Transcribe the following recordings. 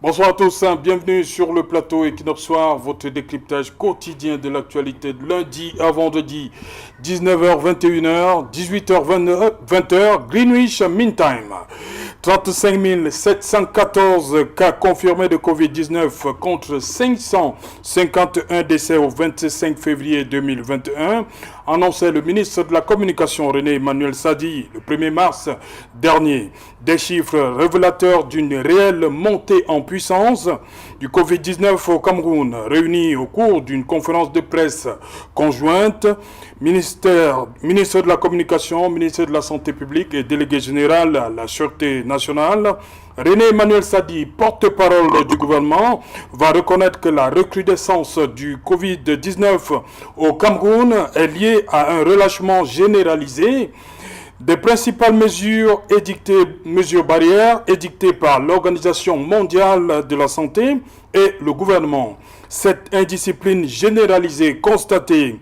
Bonsoir à tous, bienvenue sur le plateau Equinox Soir, votre décryptage quotidien de l'actualité de lundi à vendredi, 19h, 21h, 18h, 20h, Greenwich Mean Time. 35 714 cas confirmés de Covid-19 contre 551 décès au 25 février 2021, annonçait le ministre de la Communication René Emmanuel Sadi le 1er mars dernier. Des chiffres révélateurs d'une réelle montée en puissance du Covid-19 au Cameroun, réunis au cours d'une conférence de presse conjointe, ministre de la Communication, ministre de la Santé publique et délégué général à la Sûreté nationale, René Emmanuel Sadi, porte-parole du gouvernement, va reconnaître que la recrudescence du Covid-19 au Cameroun est liée à un relâchement généralisé des principales mesures barrières édictées par l'Organisation mondiale de la santé et le gouvernement. Cette indiscipline généralisée constatée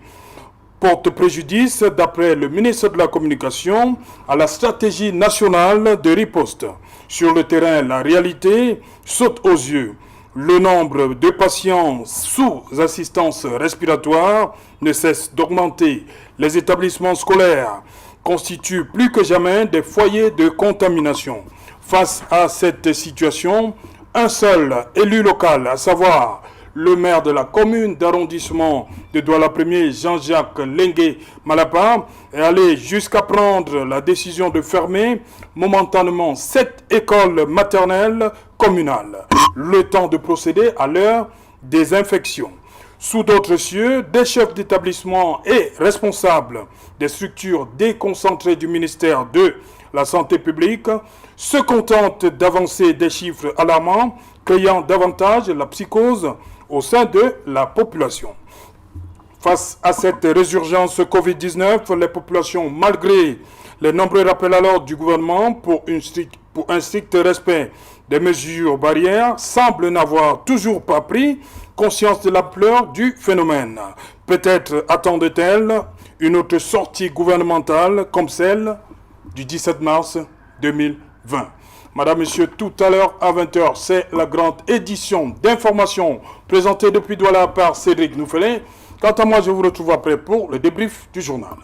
porte préjudice, d'après le ministre de la Communication, à la stratégie nationale de riposte. Sur le terrain, la réalité saute aux yeux. Le nombre de patients sous assistance respiratoire ne cesse d'augmenter. Les établissements scolaires constituent plus que jamais des foyers de contamination. Face à cette situation, un seul élu local, à savoir le maire de la commune d'arrondissement de Douala-Premier, Jean-Jacques Lengue Malapa, est allé jusqu'à prendre la décision de fermer momentanément 7 écoles maternelles communales, le temps de procéder à leur désinfection. Sous d'autres cieux, des chefs d'établissement et responsables des structures déconcentrées du ministère de la Santé publique se contentent d'avancer des chiffres alarmants, créant davantage la psychose au sein de la population. Face à cette résurgence Covid-19, les populations, malgré les nombreux rappels à l'ordre du gouvernement pour un strict respect des mesures barrières, semblent n'avoir toujours pas pris conscience de l'ampleur du phénomène. Peut-être attendent-elles une autre sortie gouvernementale comme celle du 17 mars 2020. Madame, Monsieur, tout à l'heure à 20h, c'est la grande édition d'information présentée depuis Douala par Cédric Noufelin. Quant à moi, je vous retrouve après pour le débrief du journal.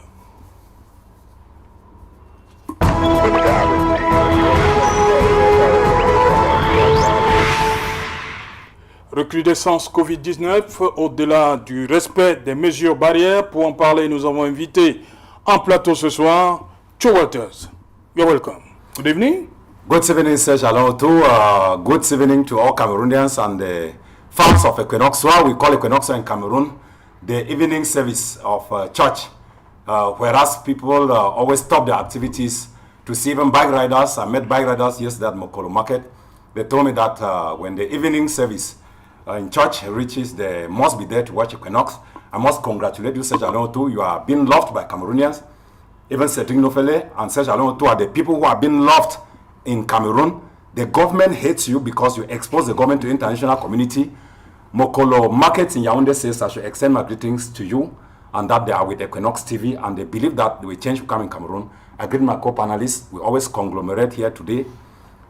Recrudescence Covid-19, au-delà du respect des mesures barrières. Pour en parler, nous avons invité en plateau ce soir, Joe Walters. You're welcome. Good evening. Good evening, Serge Alonto. Good evening to all Cameroonians and the fans of Equinox. We call Equinox in Cameroon the evening service of church, whereas people always stop their activities to see even bike riders. I met bike riders yesterday at Mokolo Market. They told me that when the evening service in church reaches, they must be there to watch Equinox. I must congratulate you, Serge Alonto. You are being loved by Cameroonians. Even Cedric Nofele and Serge Alonto are the people who are being loved in Cameroon. The government hates you because you expose the government to the international community. Mokolo Market in Yaoundé says I should extend my greetings to you and that they are with Equinox TV and they believe that the change will come in Cameroon. I greet my co-panelists. We always conglomerate here today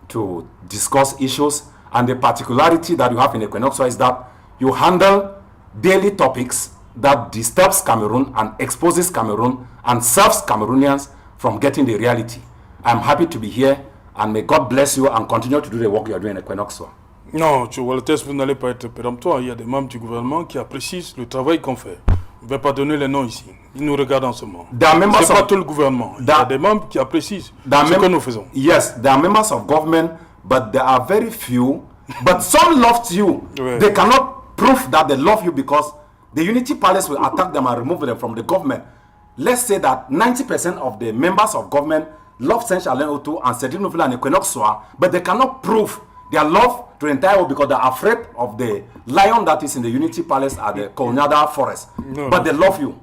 to discuss issues, and the particularity that you have in Equinox is that you handle daily topics that disturbs Cameroon and exposes Cameroon and serves Cameroonians from getting the reality. I'm happy to be here, and may God bless you and continue to do the work you are doing in Equinox. Non, tu vois, le test, vous n'allez pas être péremptoire. Il y a des membres du gouvernement qui apprécient le travail qu'on fait. Je ne vais pas donner les noms ici. Ils nous regardent en ce moment. Ce n'est pas tout le gouvernement. Il y a des membres qui apprécient ce que nous faisons. Yes, there are members of government, but there are very few. But some love you. Ouais. They cannot prove that they love you because the Unity Palace will attack them and remove them from the government. Let's say that 90% of the members of government love Serge Alain Oto and Cedric Nofele and Equinox Soir, but they cannot prove their love to the entire world because they're afraid of the lion that is in the Unity Palace at the Konyada Forest. No, but they love you.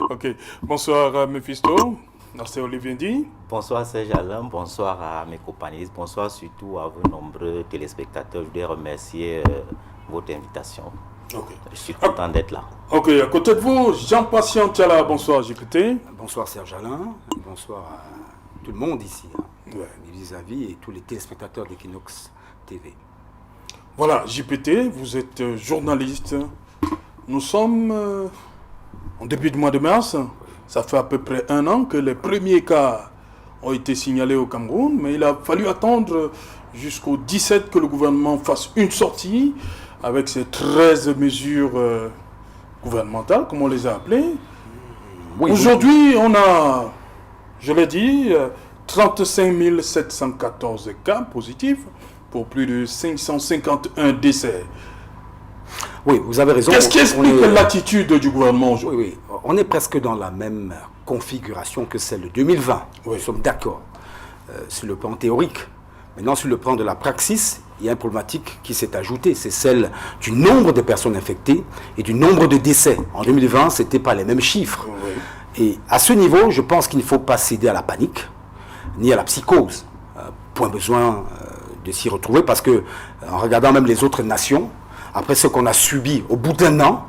Ok. Bonsoir Mephisto. Merci Olivier Ndi. Bonsoir Serge Alain, bonsoir à mes compagnons, bonsoir surtout à vos nombreux téléspectateurs. Je voudrais remercier votre invitation. Okay. Je suis content d'être là. Ok, à côté de vous, Jean-Patient Tiala, bonsoir JPT. Bonsoir Serge Alain, bonsoir à tout le monde ici, Ouais. vis-à-vis et tous les téléspectateurs d'Equinox TV. Voilà, JPT, vous êtes journaliste. Nous sommes en début du mois de mars. Ça fait à peu près 1 an que les premiers cas ont été signalés au Cameroun, mais il a fallu attendre jusqu'au 17 que le gouvernement fasse une sortie avec ces 13 mesures gouvernementales, comme on les a appelées. Oui, Aujourd'hui, on a, je l'ai dit, 35 714 cas positifs pour plus de 551 décès. oui, vous avez raison. Qu'est-ce qui explique On est- l'attitude du gouvernement Oui, aujourd'hui? oui, on est presque dans la même configuration que celle de 2020. Oui. Nous sommes d'accord sur le plan théorique. Maintenant, sur le plan de la praxis, il y a une problématique qui s'est ajoutée. C'est celle du nombre de personnes infectées et du nombre de décès. En 2020, ce n'était pas les mêmes chiffres. Oui. Et à ce niveau, je pense qu'il ne faut pas céder à la panique, ni à la psychose. Point besoin de s'y retrouver parce que, en regardant même les autres nations, après ce qu'on a subi au bout d'1 an,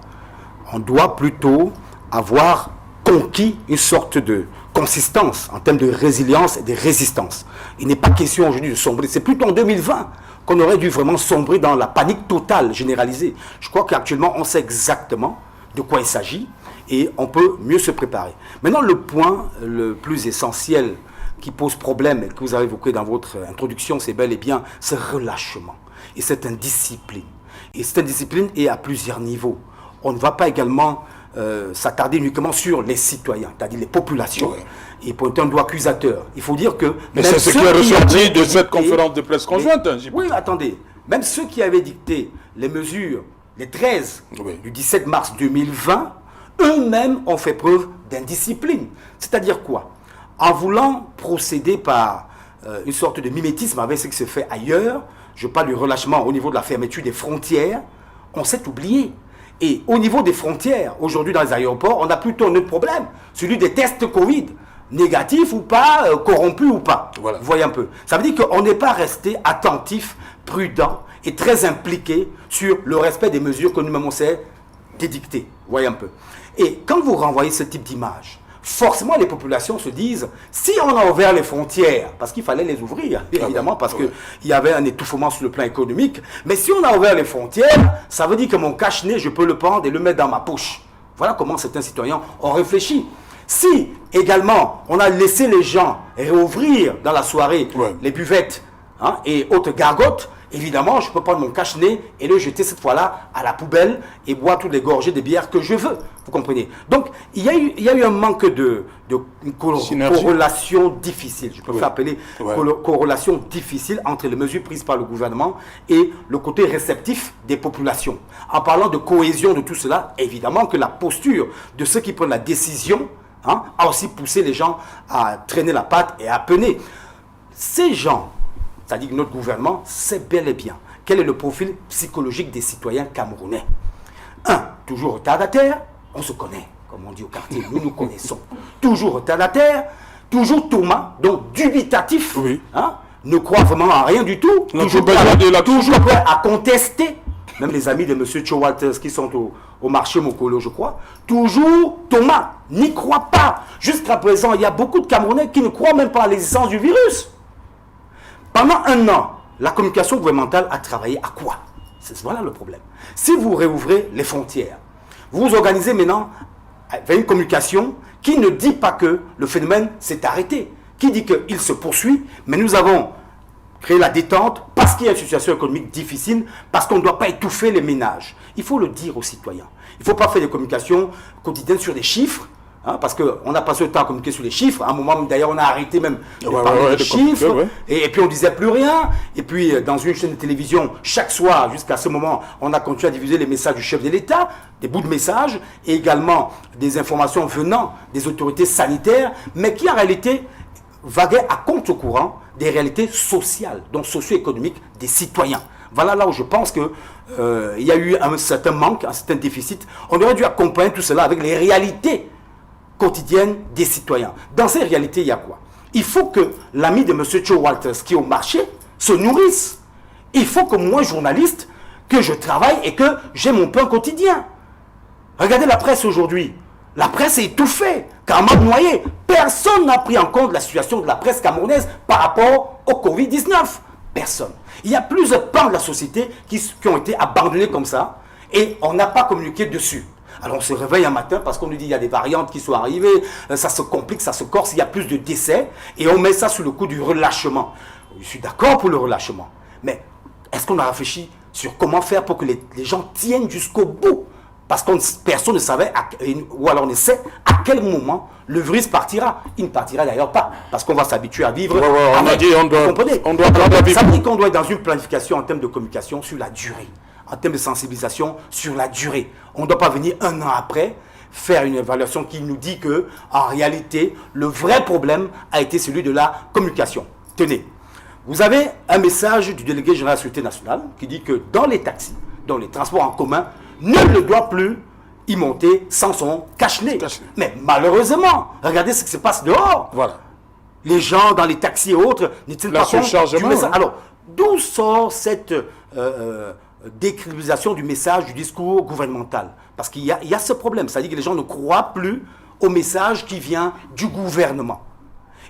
on doit plutôt avoir conquis une sorte de consistance en termes de résilience et de résistance. Il n'est pas question aujourd'hui de sombrer. C'est plutôt en 2020 qu'on aurait dû vraiment sombrer dans la panique totale, généralisée. Je crois qu'actuellement, on sait exactement de quoi il s'agit et on peut mieux se préparer. Maintenant, le point le plus essentiel qui pose problème et que vous avez évoqué dans votre introduction, c'est bel et bien ce relâchement et cette indiscipline. Et cette indiscipline est à plusieurs niveaux. On ne va pas également s'attarder uniquement sur les citoyens, c'est-à-dire les populations, et pointer un doigt accusateur. Il faut dire que... Mais même c'est ce ceux qui est ressorti avaient de cette dicté- conférence de presse conjointe. Hein, JPT. Oui, attendez. Même ceux qui avaient dicté les mesures, les 13 Oui. du 17 mars 2020, eux-mêmes ont fait preuve d'indiscipline. C'est-à-dire quoi? En voulant procéder par une sorte de mimétisme avec ce qui se fait ailleurs, je parle du relâchement au niveau de la fermeture des frontières, on s'est oublié. Et au niveau des frontières, aujourd'hui dans les aéroports, on a plutôt un autre problème, celui des tests Covid, négatifs ou pas, corrompus ou pas. Voilà. Vous voyez un peu. Ça veut dire qu'on n'est pas resté attentif, prudent et très impliqué sur le respect des mesures que nous-mêmes on s'est dédictées. Vous voyez un peu. Et quand vous renvoyez ce type d'image, forcément les populations se disent, si on a ouvert les frontières, parce qu'il fallait les ouvrir, évidemment, parce qu'il y avait un étouffement sur le plan économique, mais si on a ouvert les frontières, ça veut dire que mon cache-nez, je peux le prendre et le mettre dans ma poche. Voilà comment certains citoyens ont réfléchi. Si également on a laissé les gens réouvrir dans la soirée les buvettes et autres gargotes, évidemment, je peux prendre mon cache-nez et le jeter cette fois-là à la poubelle et boire toutes les gorgées de bière que je veux. Vous comprenez? Donc, il y a eu un manque de Synergie. corrélation difficile. Je peux faire appeler corrélation difficile entre les mesures prises par le gouvernement et le côté réceptif des populations. En parlant de cohésion de tout cela, évidemment que la posture de ceux qui prennent la décision a aussi poussé les gens à traîner la patte et à peiner. Ces gens, c'est-à-dire que notre gouvernement sait bel et bien quel est le profil psychologique des citoyens camerounais. Toujours retardataire, on se connaît, comme on dit au quartier, nous nous connaissons. Toujours retardataire, toujours Thomas, donc dubitatif, ne croit vraiment à rien du tout, toujours prêt à contester, même les amis de M. Cho Walters qui sont au marché Mokolo, je crois, toujours Thomas n'y croit pas. Jusqu'à présent, il y a beaucoup de Camerounais qui ne croient même pas à l'existence du virus. Pendant 1 an, la communication gouvernementale a travaillé à quoi? Voilà le problème. Si vous réouvrez les frontières, vous vous organisez maintenant avec une communication qui ne dit pas que le phénomène s'est arrêté, qui dit qu'il se poursuit, mais nous avons créé la détente parce qu'il y a une situation économique difficile, parce qu'on ne doit pas étouffer les ménages. Il faut le dire aux citoyens. Il ne faut pas faire des communications quotidiennes sur des chiffres, parce qu'on a passé le temps à communiquer sur les chiffres. À un moment, d'ailleurs, on a arrêté même de parler de chiffres. Et puis, on ne disait plus rien. Et puis, dans une chaîne de télévision, chaque soir, jusqu'à ce moment, on a continué à diffuser les messages du chef de l'État, des bouts de messages, et également des informations venant des autorités sanitaires, mais qui, en réalité, vaguaient à contre-courant des réalités sociales, donc socio-économiques des citoyens. Voilà là où je pense qu'il y a eu un certain manque, un certain déficit. On aurait dû accompagner tout cela avec les réalités quotidienne des citoyens. Dans ces réalités, il y a quoi? Il faut que l'ami de M. Cho Walters qui est au marché se nourrisse. Il faut que moi, journaliste, que je travaille et que j'ai mon pain quotidien. Regardez la presse aujourd'hui. La presse est étouffée, carrément noyée. Personne n'a pris en compte la situation de la presse camerounaise par rapport au Covid-19. Personne. Il y a plusieurs pans de la société qui ont été abandonnés comme ça et on n'a pas communiqué dessus. Alors on se réveille un matin parce qu'on nous dit il y a des variantes qui sont arrivées, ça se complique, ça se corse, il y a plus de décès et on met ça sous le coup du relâchement. Je suis d'accord pour le relâchement, mais est-ce qu'on a réfléchi sur comment faire pour que les gens tiennent jusqu'au bout? Parce que personne ne savait, ou alors on ne sait à quel moment le virus partira. Il ne partira d'ailleurs pas, parce qu'on va s'habituer à vivre. On a dit on doit Ça veut dire qu'on doit être dans une planification en termes de communication sur la durée, en termes de sensibilisation sur la durée. On ne doit pas venir un an après faire une évaluation qui nous dit que, en réalité, le vrai problème a été celui de la communication. Tenez, vous avez un message du délégué général de la Sécurité nationale qui dit que dans les taxis, dans les transports en commun, nul ne doit plus y monter sans son cache-nez. Mais malheureusement, regardez ce qui se passe dehors. Voilà. Les gens dans les taxis et autres, n'est-il pas surchargement, hein. Alors, d'où sort cette décriminalisation du message, du discours gouvernemental? Parce qu'il y a ce problème, c'est-à-dire que les gens ne croient plus au message qui vient du gouvernement.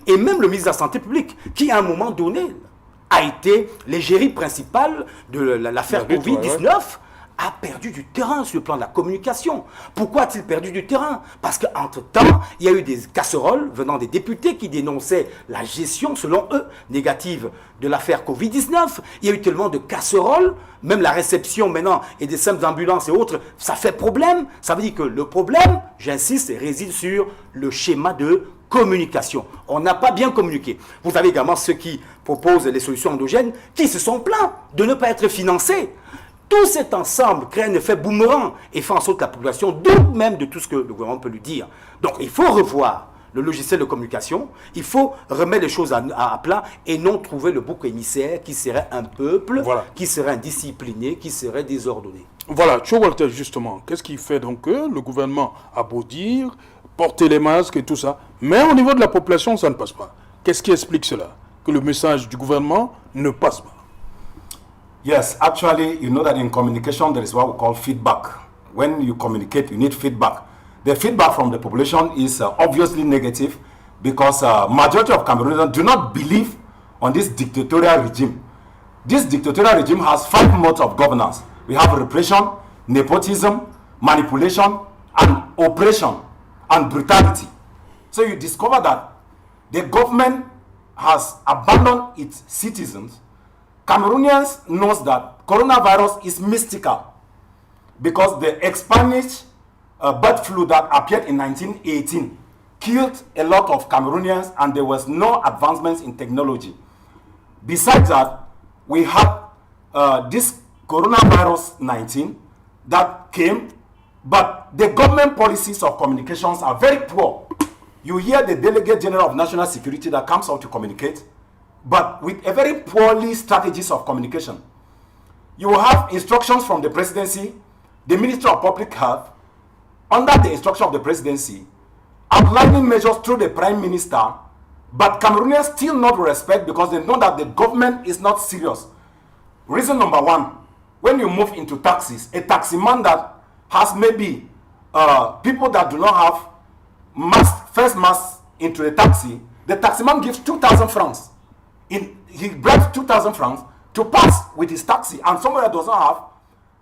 Et même le ministre de la Santé publique, qui à un moment donné a été l'égérie principale de l'affaire Covid-19, a perdu du terrain sur le plan de la communication. Pourquoi a-t-il perdu du terrain? Parce qu'entre-temps, il y a eu des casseroles venant des députés qui dénonçaient la gestion, selon eux, négative de l'affaire Covid-19. Il y a eu tellement de casseroles, même la réception maintenant et des simples ambulances et autres, ça fait problème. Ça veut dire que le problème, j'insiste, réside sur le schéma de communication. On n'a pas bien communiqué. Vous avez également ceux qui proposent les solutions endogènes qui se sont plaints de ne pas être financés. Tout cet ensemble crée un effet boomerang et fait en sorte que la population doute même de tout ce que le gouvernement peut lui dire. Donc il faut revoir le logiciel de communication, il faut remettre les choses à plat et non trouver le bouc émissaire qui serait un peuple, qui serait indiscipliné, qui serait désordonné. Voilà, Cho Walter, justement, qu'est-ce qui fait donc que le gouvernement a beau dire, porter les masques et tout ça, mais au niveau de la population, ça ne passe pas. Qu'est-ce qui explique cela? Que le message du gouvernement ne passe pas? Yes, actually, you know that in communication, there is what we call feedback. When you communicate, you need feedback. The feedback from the population is obviously negative because majority of Cameroonians do not believe on this dictatorial regime. This dictatorial regime has 5 modes of governance. We have repression, nepotism, manipulation, and oppression, and brutality. So you discover that the government has abandoned its citizens. Cameroonians knows that coronavirus is mystical because the Spanish bird flu that appeared in 1918 killed a lot of Cameroonians and there was no advancements in technology. Besides that, we had this coronavirus 19 that came, but the government policies of communications are very poor. You hear the Delegate General of National Security that comes out to communicate, but with a very poorly strategies of communication. You will have instructions from the presidency, the Ministry of Public Health, under the instruction of the presidency, outlining measures through the Prime Minister, but Cameroonians still not respect because they know that the government is not serious. Reason number 1, when you move into taxis, a taxi man that has maybe people that do not have face masks into a taxi, the taxi man gives 2,000 francs. He brings 2,000 francs to pass with his taxi, and somebody that does not have,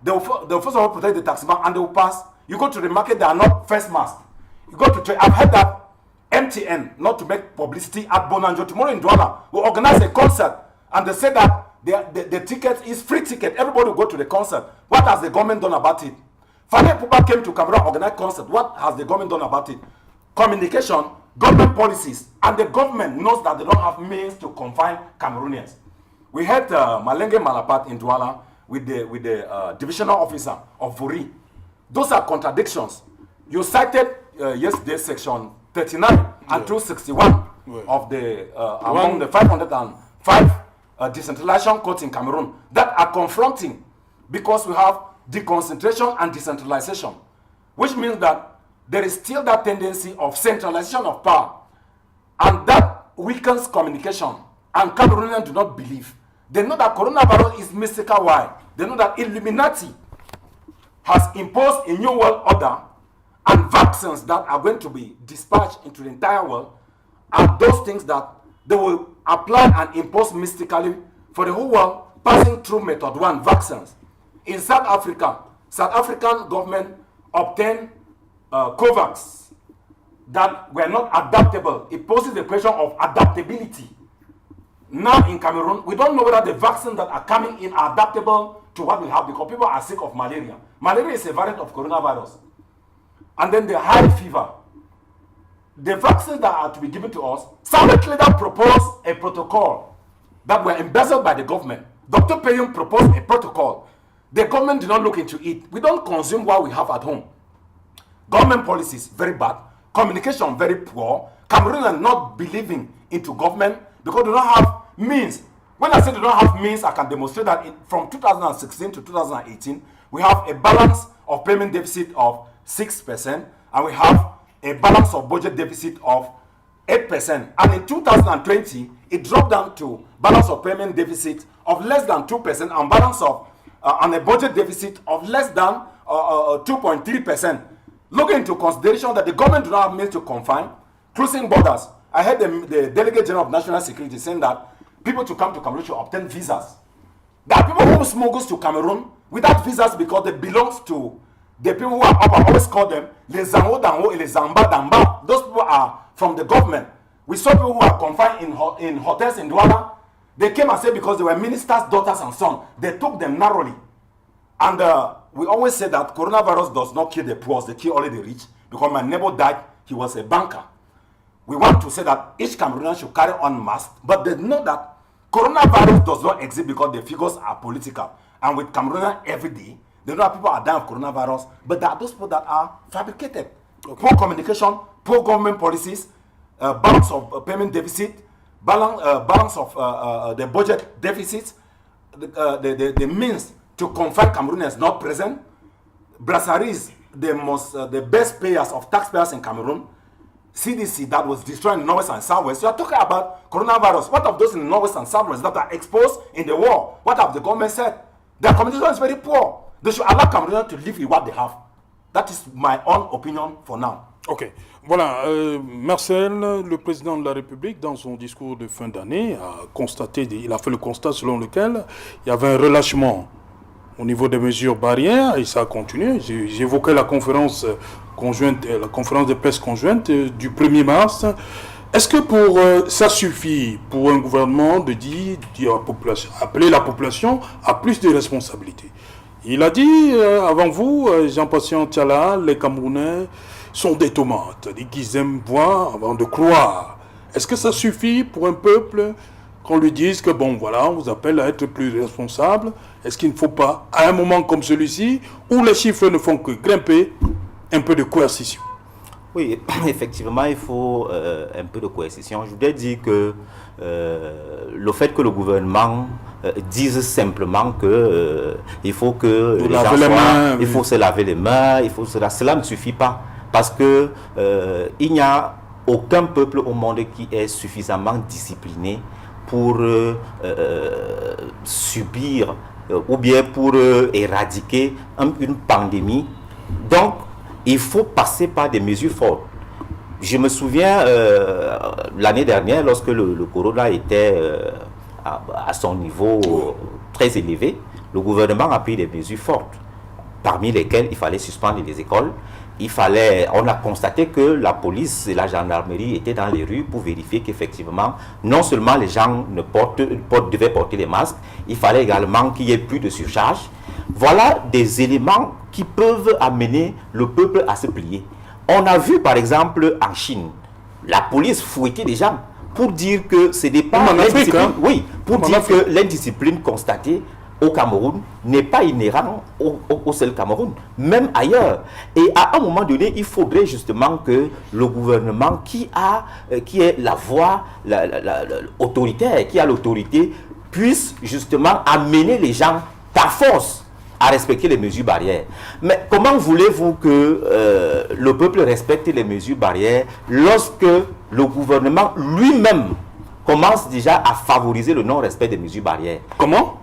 they'll first of all protect the taxi man and they will pass. You go to the market, they are not face masks. You go to trade. I've heard that MTN, not to make publicity, at Bonanjo tomorrow in Douala will organize a concert, and they say that the ticket is free ticket. Everybody will go to the concert. What has the government done about it? Fane Pupa came to Cameroon, organized concert. What has the government done about it? Communication, government policies, and the government knows that they don't have means to confine Cameroonians. We had Malenge Malapat in Douala with the divisional officer of Vuri. Those are contradictions. You cited yesterday section 39 and 261 of the among the 505 decentralization codes in Cameroon that are confronting because we have deconcentration and decentralization, which means that there is still that tendency of centralization of power, and that weakens communication. And Cameroonians do not believe. They know that coronavirus is mystical. Why? They know that Illuminati has imposed a new world order, and vaccines that are going to be dispatched into the entire world are those things that they will apply and impose mystically for the whole world passing through method 1 vaccines. In South African government obtained COVAX that were not adaptable. It poses the question of adaptability. Now in Cameroon, we don't know whether the vaccines that are coming in are adaptable to what we have because people are sick of malaria. Malaria is a variant of coronavirus. And then the high fever. The vaccines that are to be given to us, Saleh Leader proposed a protocol that were embezzled by the government. Dr. Payum proposed a protocol. The government did not look into it. We don't consume what we have at home. Government policies, very bad. Communication, very poor. Cameroonians not believing into government because they don't have means. When I say they don't have means, I can demonstrate that from 2016 to 2018, we have a balance of payment deficit of 6%, and we have a balance of budget deficit of 8%. And in 2020, it dropped down to balance of payment deficit of less than 2% and balance of and a budget deficit of less than 2.3%. Looking into consideration that the government do not have means to confine, closing borders. I heard the Delegate General of National Security saying that people to come to Cameroon should obtain visas. There are people who smuggle to Cameroon without visas because they belong to the people who are up. I always call them les Zango Dango and les Zamba Damba. Those people are from the government. We saw people who are confined in hotels in Douala. They came and said because they were ministers' daughters and sons, they took them narrowly. And we always say that coronavirus does not kill the poor, they kill only the rich. Because my neighbor died, he was a banker. We want to say that each Cameroonian should carry on mask, but they know that coronavirus does not exist because the figures are political. And with Cameroonians every day, they know that people are dying of coronavirus, but there are those people that are fabricated. Okay. Poor communication, poor government policies, balance of payment deficit, balance of the budget deficit, the means to confine Cameroonians not present. Brassaries, the best payers of taxpayers in Cameroon. CDC that was destroying the Northwest and Southwest. You are talking about coronavirus. What of those in the Northwest and Southwest that are exposed in the war? What have the government said? Their communication is very poor. They should allow Cameroonians to live with what they have. That is my own opinion for now. Ok. Voilà, Marcel, le président de la République, dans son discours de fin d'année, il a fait le constat selon lequel il y avait un relâchement au niveau des mesures barrières et ça a continué. J'évoquais la conférence de presse conjointe du 1er mars. Est-ce que ça suffit pour un gouvernement de dire à la population, appeler la population à plus de responsabilités? Il a dit avant vous, Jean-Patient Tchala, les Camerounais sont des tomates, c'est-à-dire qu'ils aiment voir avant de croire. Est-ce que ça suffit pour un peuple qu'on lui dise que bon voilà, on vous appelle à être plus responsable? Est-ce qu'il ne faut pas, à un moment comme celui-ci, où les chiffres ne font que grimper, un peu de coercition? Oui, effectivement, il faut un peu de coercition. Je voudrais dire que le fait que le gouvernement dise simplement que il faut que les gens il faut se laver les mains, cela ne suffit pas. Parce que il n'y a aucun peuple au monde qui est suffisamment discipliné pour subir ou bien pour éradiquer une pandémie. Donc, il faut passer par des mesures fortes. Je me souviens l'année dernière, lorsque le corona était à son niveau très élevé, le gouvernement a pris des mesures fortes, parmi lesquelles il fallait suspendre les écoles. On a constaté que la police et la gendarmerie étaient dans les rues pour vérifier qu'effectivement, non seulement les gens devaient porter les masques, il fallait également qu'il y ait plus de surcharge. Voilà des éléments qui peuvent amener le peuple à se plier. On a vu par exemple en Chine, la police fouettait des gens pour dire que ce n'est pas l'indiscipline. Oui, pour dire que l'indiscipline constatée au Cameroun n'est pas inhérent au seul Cameroun, même ailleurs. Et à un moment donné, il faudrait justement que le gouvernement qui est la voix autoritaire, qui a l'autorité, puisse justement amener les gens par force à respecter les mesures barrières. Mais comment voulez-vous que le peuple respecte les mesures barrières lorsque le gouvernement lui-même commence déjà à favoriser le non-respect des mesures barrières? Comment?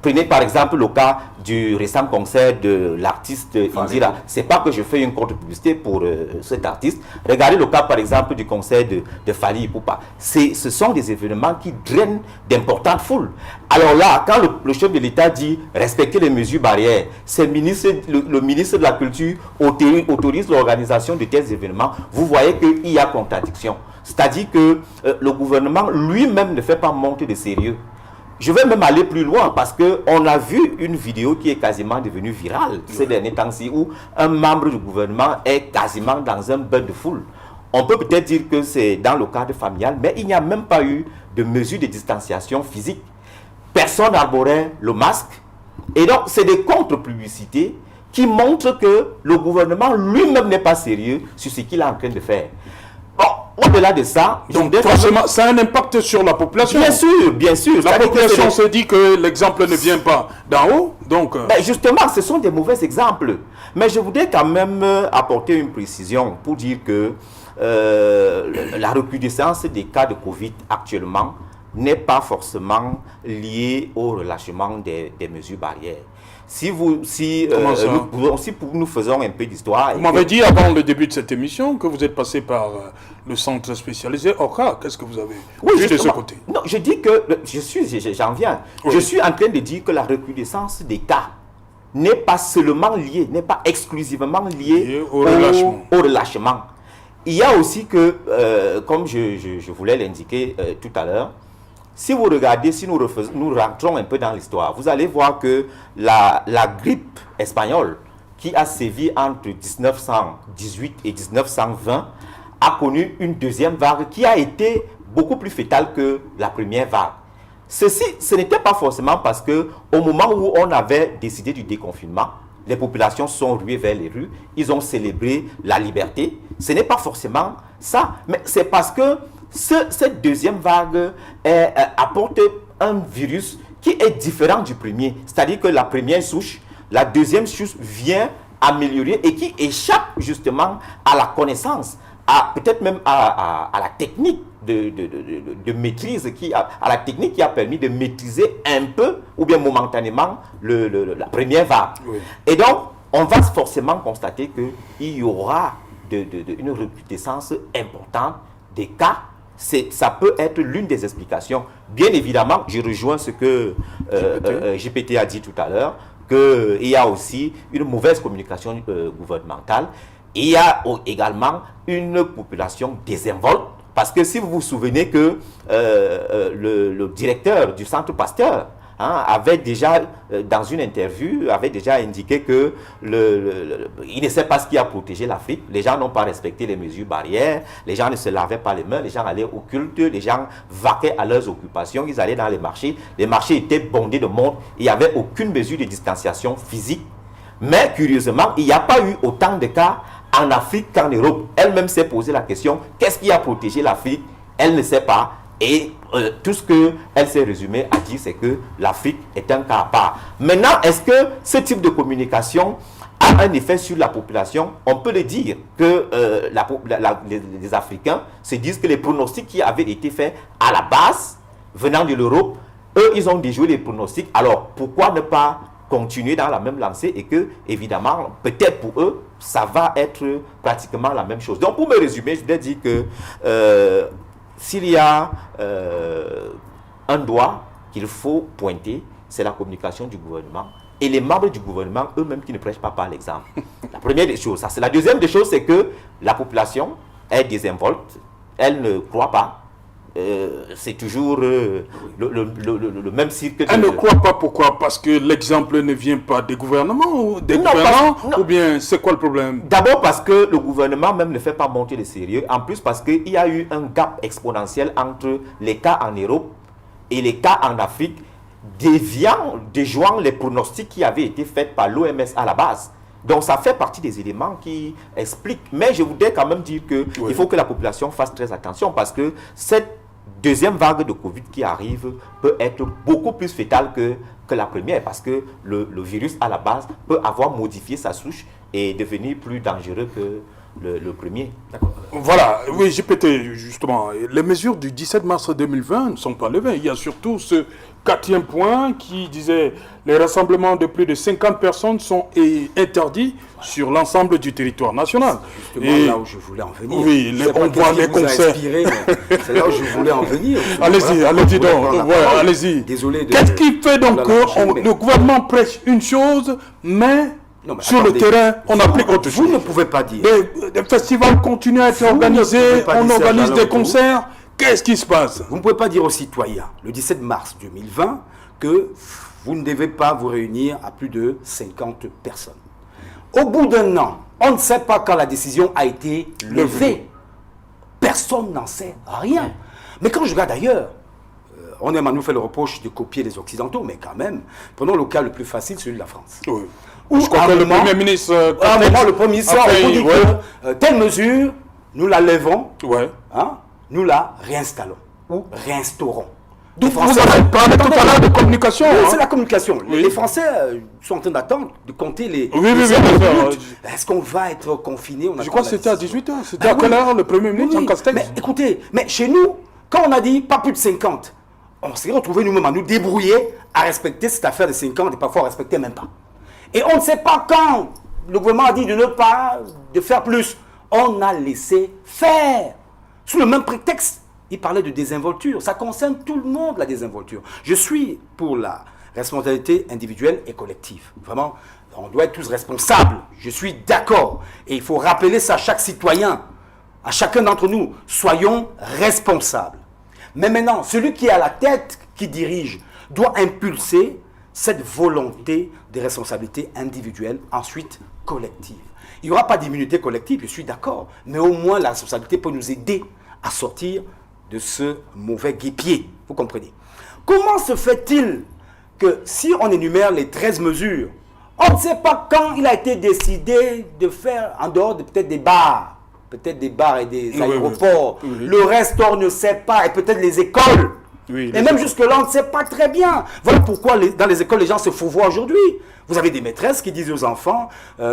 Prenez par exemple le cas du récent concert de l'artiste Indira. C'est pas que je fais une contre-publicité pour cet artiste. Regardez le cas par exemple du concert de Fally Ipupa. Ce sont des événements qui drainent d'importantes foules. Alors là, quand le chef de l'État dit respecter les mesures barrières, le ministre de la Culture autorise l'organisation de tels événements. Vous voyez qu'il y a contradiction. C'est-à-dire que le gouvernement lui-même ne fait pas monter de sérieux. Je vais même aller plus loin parce qu'on a vu une vidéo qui est quasiment devenue virale ces derniers temps-ci où un membre du gouvernement est quasiment dans un bain de foule. On peut peut-être dire que c'est dans le cadre familial, mais il n'y a même pas eu de mesures de distanciation physique. Personne n'arborait le masque. Et donc, c'est des contre-publicités qui montrent que le gouvernement lui-même n'est pas sérieux sur ce qu'il est en train de faire. Au-delà de ça, donc forcément, ça a un impact sur la population. Bien sûr, bien sûr. La population se dit que l'exemple ne vient pas d'en haut, donc... justement, ce sont des mauvais exemples. Mais je voudrais quand même apporter une précision pour dire que la recrudescence des cas de Covid actuellement n'est pas forcément liée au relâchement des mesures barrières. Si nous faisons un peu d'histoire... Vous m'avez dit avant le début de cette émission que vous êtes passé par le centre spécialisé OCA. Qu'est-ce que vous avez vu de ce côté? Non, je dis que... J'en viens. Oui. Je suis en train de dire que la recrudescence des cas n'est pas seulement liée, n'est pas exclusivement liée au relâchement. Il y a aussi que, comme je voulais l'indiquer tout à l'heure, si vous regardez, si nous rentrons un peu dans l'histoire, vous allez voir que la grippe espagnole, qui a sévi entre 1918 et 1920, a connu une deuxième vague qui a été beaucoup plus fétale que la première vague. Ce n'était pas forcément parce que au moment où on avait décidé du déconfinement, les populations sont ruées vers les rues, ils ont célébré la liberté. Ce n'est pas forcément ça, mais c'est parce que cette deuxième vague apporte un virus qui est différent du premier. C'est-à-dire que la première souche, la deuxième souche vient améliorer et qui échappe justement à la connaissance, peut-être même à la technique de maîtrise, à la technique qui a permis de maîtriser un peu ou bien momentanément la première vague. Oui. Et donc, on va forcément constater qu'il y aura une recrudescence importante des cas. Ça peut être l'une des explications. Bien évidemment, je rejoins ce que GPT a dit tout à l'heure, qu'il y a aussi une mauvaise communication gouvernementale. Il y a également une population désinvolte. Parce que si vous vous souvenez que le directeur du Centre Pasteur avait déjà, dans une interview, avait déjà indiqué que il ne sait pas ce qui a protégé l'Afrique. Les gens n'ont pas respecté les mesures barrières, les gens ne se lavaient pas les mains, les gens allaient au culte, les gens vaquaient à leurs occupations, ils allaient dans les marchés étaient bondés de monde, il n'y avait aucune mesure de distanciation physique. Mais curieusement, il n'y a pas eu autant de cas en Afrique qu'en Europe. Elle-même s'est posé la question, qu'est-ce qui a protégé l'Afrique? Elle ne sait pas. Et tout ce qu'elle s'est résumée à dire, c'est que l'Afrique est un cas à part. Maintenant, est-ce que ce type de communication a un effet sur la population? On peut le dire que les Africains se disent que les pronostics qui avaient été faits à la base, venant de l'Europe, eux, ils ont déjoué les pronostics. Alors, pourquoi ne pas continuer dans la même lancée et que, évidemment, peut-être pour eux, ça va être pratiquement la même chose. Donc, pour me résumer, je voudrais dire que s'il y a un doigt qu'il faut pointer, c'est la communication du gouvernement et les membres du gouvernement eux-mêmes qui ne prêchent pas par l'exemple. La première des choses, ça c'est la deuxième des choses, c'est que la population est désinvolte, elle ne croit pas. C'est toujours le même cycle. Elle ne croit pas, pourquoi? Parce que l'exemple ne vient pas des gouvernements ou des gouvernants, ou bien c'est quoi le problème? D'abord parce que le gouvernement même ne fait pas monter le sérieux. En plus parce qu'il y a eu un gap exponentiel entre les cas en Europe et les cas en Afrique, déjouant les pronostics qui avaient été faits par l'OMS à la base. Donc ça fait partie des éléments qui expliquent. Mais je voudrais quand même dire qu'il faut que la population fasse très attention parce que cette deuxième vague de Covid qui arrive peut être beaucoup plus fétale que la première parce que le virus à la base peut avoir modifié sa souche et devenir plus dangereux le premier. Voilà, oui, j'ai pété justement. Les mesures du 17 mars 2020 ne sont pas levées. Il y a surtout ce quatrième point qui disait les rassemblements de plus de 50 personnes sont interdits sur l'ensemble du territoire national. C'est justement là où je voulais en venir. Oui, on voit les concerts. C'est là où je voulais en venir. Allez-y, allez-y donc. Ouais, allez-y. Désolé. Qu'est-ce qui fait donc que le gouvernement prêche une chose, mais sur le terrain, on applique autre chose? Vous ne pouvez pas dire. Des festivals continuent à être organisés, on organise des concerts. Qu'est-ce qui se passe? Vous ne pouvez pas dire aux citoyens, le 17 mars 2020, que vous ne devez pas vous réunir à plus de 50 personnes. Au bout d'un an, on ne sait pas quand la décision a été levée. Personne n'en sait rien. Mais quand je regarde ailleurs, on aime à nous faire le reproche de copier les Occidentaux, mais quand même, prenons le cas le plus facile, celui de la France. Oui. Je crois que le Premier ministre... À un moment, le Premier ministre, on dit que telle mesure, nous la levons, nous la réinstallons ou réinstaurons. Donc vous avez parlé tout à l'heure de communication. C'est la communication. Les Français sont en train d'attendre, de compter les... Est-ce qu'on va être confiné? Je crois que c'était à 18h. C'était à quelle heure le Premier ministre en Castex? Mais écoutez, chez nous, quand on a dit pas plus de 50, on s'est retrouvé nous-mêmes à nous débrouiller à respecter cette affaire de 50 et parfois on ne respectait même pas. Et on ne sait pas quand le gouvernement a dit de faire plus. On a laissé faire. Sous le même prétexte, il parlait de désinvolture. Ça concerne tout le monde, la désinvolture. Je suis pour la responsabilité individuelle et collective. Vraiment, on doit être tous responsables. Je suis d'accord. Et il faut rappeler ça à chaque citoyen, à chacun d'entre nous. Soyons responsables. Mais maintenant, celui qui est à la tête, qui dirige, doit impulser cette volonté de responsabilité individuelle, ensuite collective. Il n'y aura pas d'immunité collective, je suis d'accord, mais au moins la responsabilité peut nous aider à sortir de ce mauvais guêpier, vous comprenez? Comment se fait-il que si on énumère les 13 mesures, on ne sait pas quand il a été décidé de faire, en dehors de peut-être des bars et des aéroports, le reste on ne sait pas, et peut-être les écoles. Et même jusque-là, on ne sait pas très bien. Voilà pourquoi dans les écoles, les gens se fourvoient aujourd'hui. Vous avez des maîtresses qui disent aux enfants,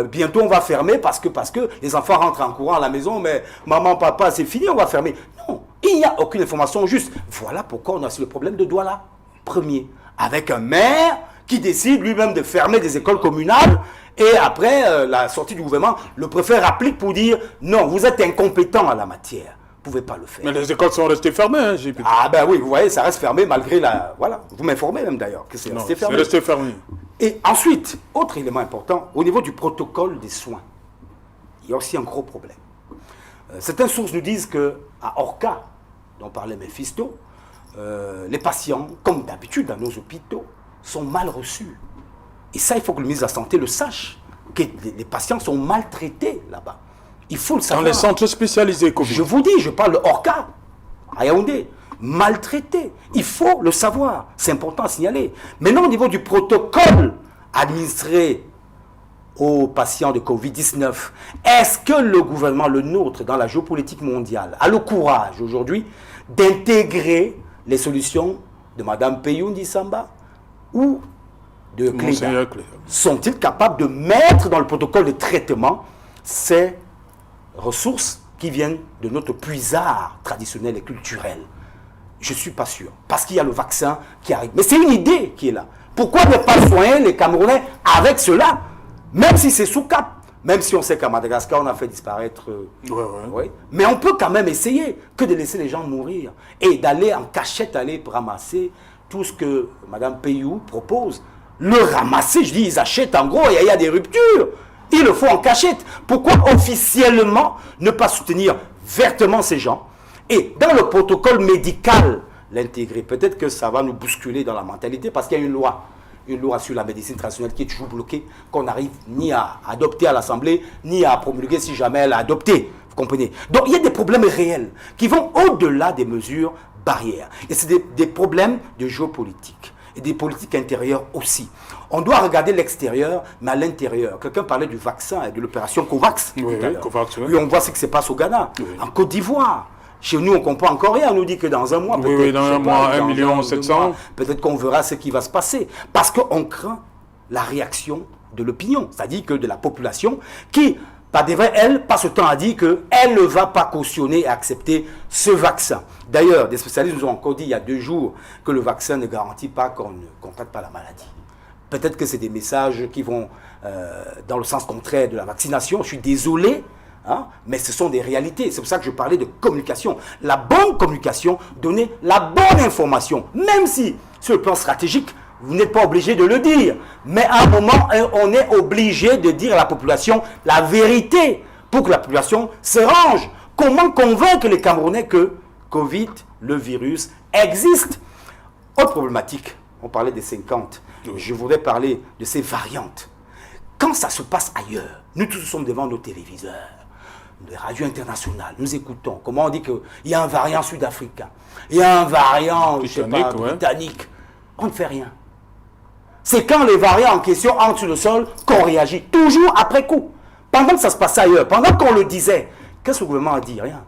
bientôt on va fermer parce que les enfants rentrent en courant à la maison, mais maman, papa, c'est fini, on va fermer. Non, il n'y a aucune information juste. Voilà pourquoi on a aussi le problème de Douala. Premier, avec un maire qui décide lui-même de fermer des écoles communales, et après la sortie du gouvernement, le préfet applique pour dire, non, vous êtes incompétent en la matière. Vous ne pouvez pas le faire. Mais les écoles sont restées fermées. Ah ben oui, vous voyez, ça reste fermé malgré la... Voilà, vous m'informez même d'ailleurs que c'est resté fermé. C'est resté fermé. Et ensuite, autre élément important, au niveau du protocole des soins, il y a aussi un gros problème. Certaines sources nous disent qu'à Orca, dont parlait Mephisto, les patients, comme d'habitude dans nos hôpitaux, sont mal reçus. Et ça, il faut que le ministre de la Santé le sache, que les patients sont maltraités là-bas. Il faut le savoir. Dans les centres spécialisés Covid. Je vous dis, je parle de Orca, à Yaoundé, maltraité. Il faut le savoir. C'est important à signaler. Maintenant, au niveau du protocole administré aux patients de Covid-19, est-ce que le gouvernement, le nôtre, dans la géopolitique mondiale, a le courage aujourd'hui d'intégrer les solutions de Mme Peyoundi Samba ou de Cléda? Sont-ils capables de mettre dans le protocole de traitement ces ressources qui viennent de notre puisard traditionnel et culturel? Je ne suis pas sûr. Parce qu'il y a le vaccin qui arrive. Mais c'est une idée qui est là. Pourquoi ne pas soigner les Camerounais avec cela? Même si c'est sous cap. Même si on sait qu'à Madagascar, on a fait disparaître... Mais on peut quand même essayer que de laisser les gens mourir. Et d'aller en cachette, aller ramasser tout ce que Mme Payou propose. Le ramasser, je dis, ils achètent en gros, il y a des ruptures. Il le faut en cachette. Pourquoi officiellement ne pas soutenir vertement ces gens et dans le protocole médical l'intégrer? Peut-être que ça va nous bousculer dans la mentalité parce qu'il y a une loi sur la médecine traditionnelle qui est toujours bloquée, qu'on n'arrive ni à adopter à l'Assemblée, ni à promulguer si jamais elle a adopté. Vous comprenez? Donc il y a des problèmes réels qui vont au-delà des mesures barrières. Et c'est des problèmes de géopolitique et des politiques intérieures aussi. On doit regarder l'extérieur, mais à l'intérieur. Quelqu'un parlait du vaccin et de l'opération COVAX. COVAX, oui, on voit ce qui se passe au Ghana, en Côte d'Ivoire. Chez nous, on ne comprend encore rien. On nous dit que dans un mois, peut-être, dans un mois, 1 700 000. Peut-être qu'on verra ce qui va se passer. Parce qu'on craint la réaction de l'opinion, c'est-à-dire que de la population qui Padevray, elle, passe le temps à dire qu'elle ne va pas cautionner et accepter ce vaccin. D'ailleurs, des spécialistes nous ont encore dit il y a 2 jours que le vaccin ne garantit pas qu'on ne contracte pas la maladie. Peut-être que c'est des messages qui vont dans le sens contraire de la vaccination. Je suis désolé, hein, mais ce sont des réalités. C'est pour ça que je parlais de communication. La bonne communication, donner la bonne information. Même si, sur le plan stratégique, vous n'êtes pas obligé de le dire. Mais à un moment, on est obligé de dire à la population la vérité pour que la population se range. Comment convaincre les Camerounais que Covid, le virus, existe? Autre problématique, on parlait des 50. Je voudrais parler de ces variantes. Quand ça se passe ailleurs, nous tous sommes devant nos téléviseurs, les radios internationales, nous écoutons. Comment on dit qu'il y a un variant sud-africain, il y a un variant britannique. On ne fait rien. C'est quand les variants en question entrent sur le sol qu'on réagit, toujours après coup. Pendant que ça se passe ailleurs, pendant qu'on le disait, qu'est-ce que le gouvernement a dit? Rien.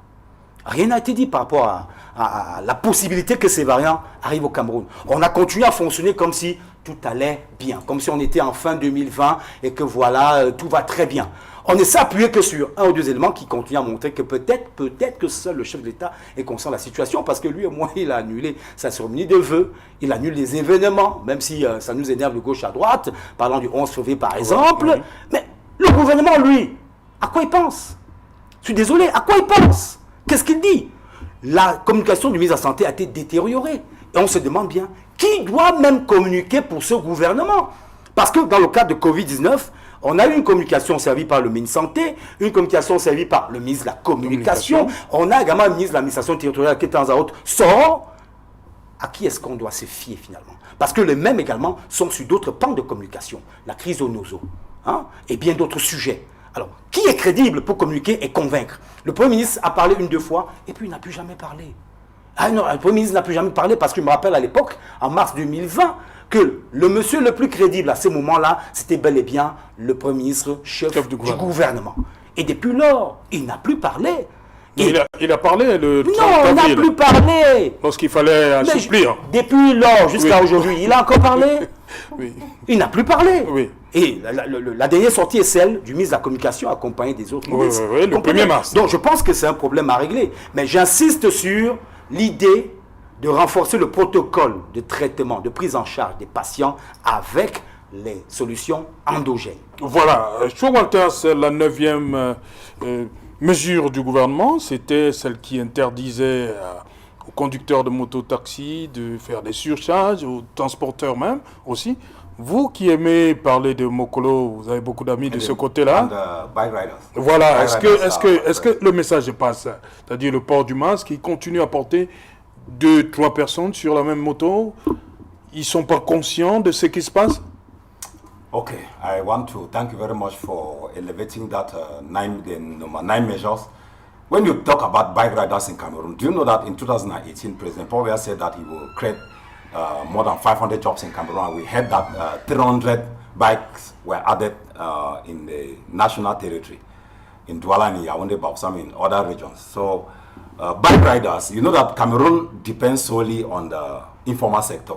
Rien n'a été dit par rapport à la possibilité que ces variants arrivent au Cameroun. On a continué à fonctionner comme si tout allait bien, comme si on était en fin 2020 et que voilà, tout va très bien. On ne s'est appuyé que sur 1 ou 2 éléments qui continuent à montrer que peut-être que seul le chef de l'État est conscient de la situation, parce que lui, au moins, il a annulé sa cérémonie de vœux, il annule les événements, même si ça nous énerve de gauche à droite, parlant du 11 février par exemple. Oui. Mais le gouvernement, lui, à quoi il pense? Je suis désolé, à quoi il pense? Qu'est-ce qu'il dit? La communication du ministre de la Santé a été détériorée. Et on se demande bien, qui doit même communiquer pour ce gouvernement? Parce que dans le cadre de Covid-19, on a eu une communication servie par le ministre de la Santé, une communication servie par le ministre de la Communication. On a également le ministre de l'administration territoriale qui, de temps à autre, sort. À qui est-ce qu'on doit se fier finalement? Parce que les mêmes également sont sur d'autres pans de communication. La crise au nozo, hein, et bien d'autres sujets. Alors, qui est crédible pour communiquer et convaincre? Le Premier ministre a parlé 1-2 fois, et puis il n'a plus jamais parlé. Ah non, le Premier ministre n'a plus jamais parlé, parce que je me rappelle à l'époque, en mars 2020, que le monsieur le plus crédible à ce moment-là, c'était bel et bien le Premier ministre chef du gouvernement. Et depuis lors, il n'a plus parlé. Il a parlé le 30 non, il n'a plus parlé. Lorsqu'il fallait assouplir. Depuis lors jusqu'à aujourd'hui, il a encore parlé. Oui. Il n'a plus parlé. Oui. Et la dernière sortie est celle du ministre de la Communication accompagné des autres ministres. Oui, le 1er mars. Donc je pense que c'est un problème à régler. Mais j'insiste sur l'idée de renforcer le protocole de traitement, de prise en charge des patients avec les solutions endogènes. Voilà. Walter, c'est la 9e mesure du gouvernement. C'était celle qui interdisait aux conducteurs de moto-taxi de faire des surcharges, aux transporteurs même aussi. Vous qui aimez parler de Mokolo, vous avez beaucoup d'amis de ce côté-là. Bike riders. Voilà. Est-ce que le message passe? C'est-à-dire le port du masque, il continue à porter 2-3 personnes sur la même moto? Ils ne sont pas conscients de ce qui se passe? Okay, I want to thank you very much for elevating that number 9 measures. When you talk about bike riders in Cameroon, do you know that in 2018, President Paul Biya said that he will create more than 500 jobs in Cameroon? We heard that 300 bikes were added in the national territory, in Douala and Yaoundé, Bausan, in other regions. So, bike riders, you know that Cameroon depends solely on the informal sector.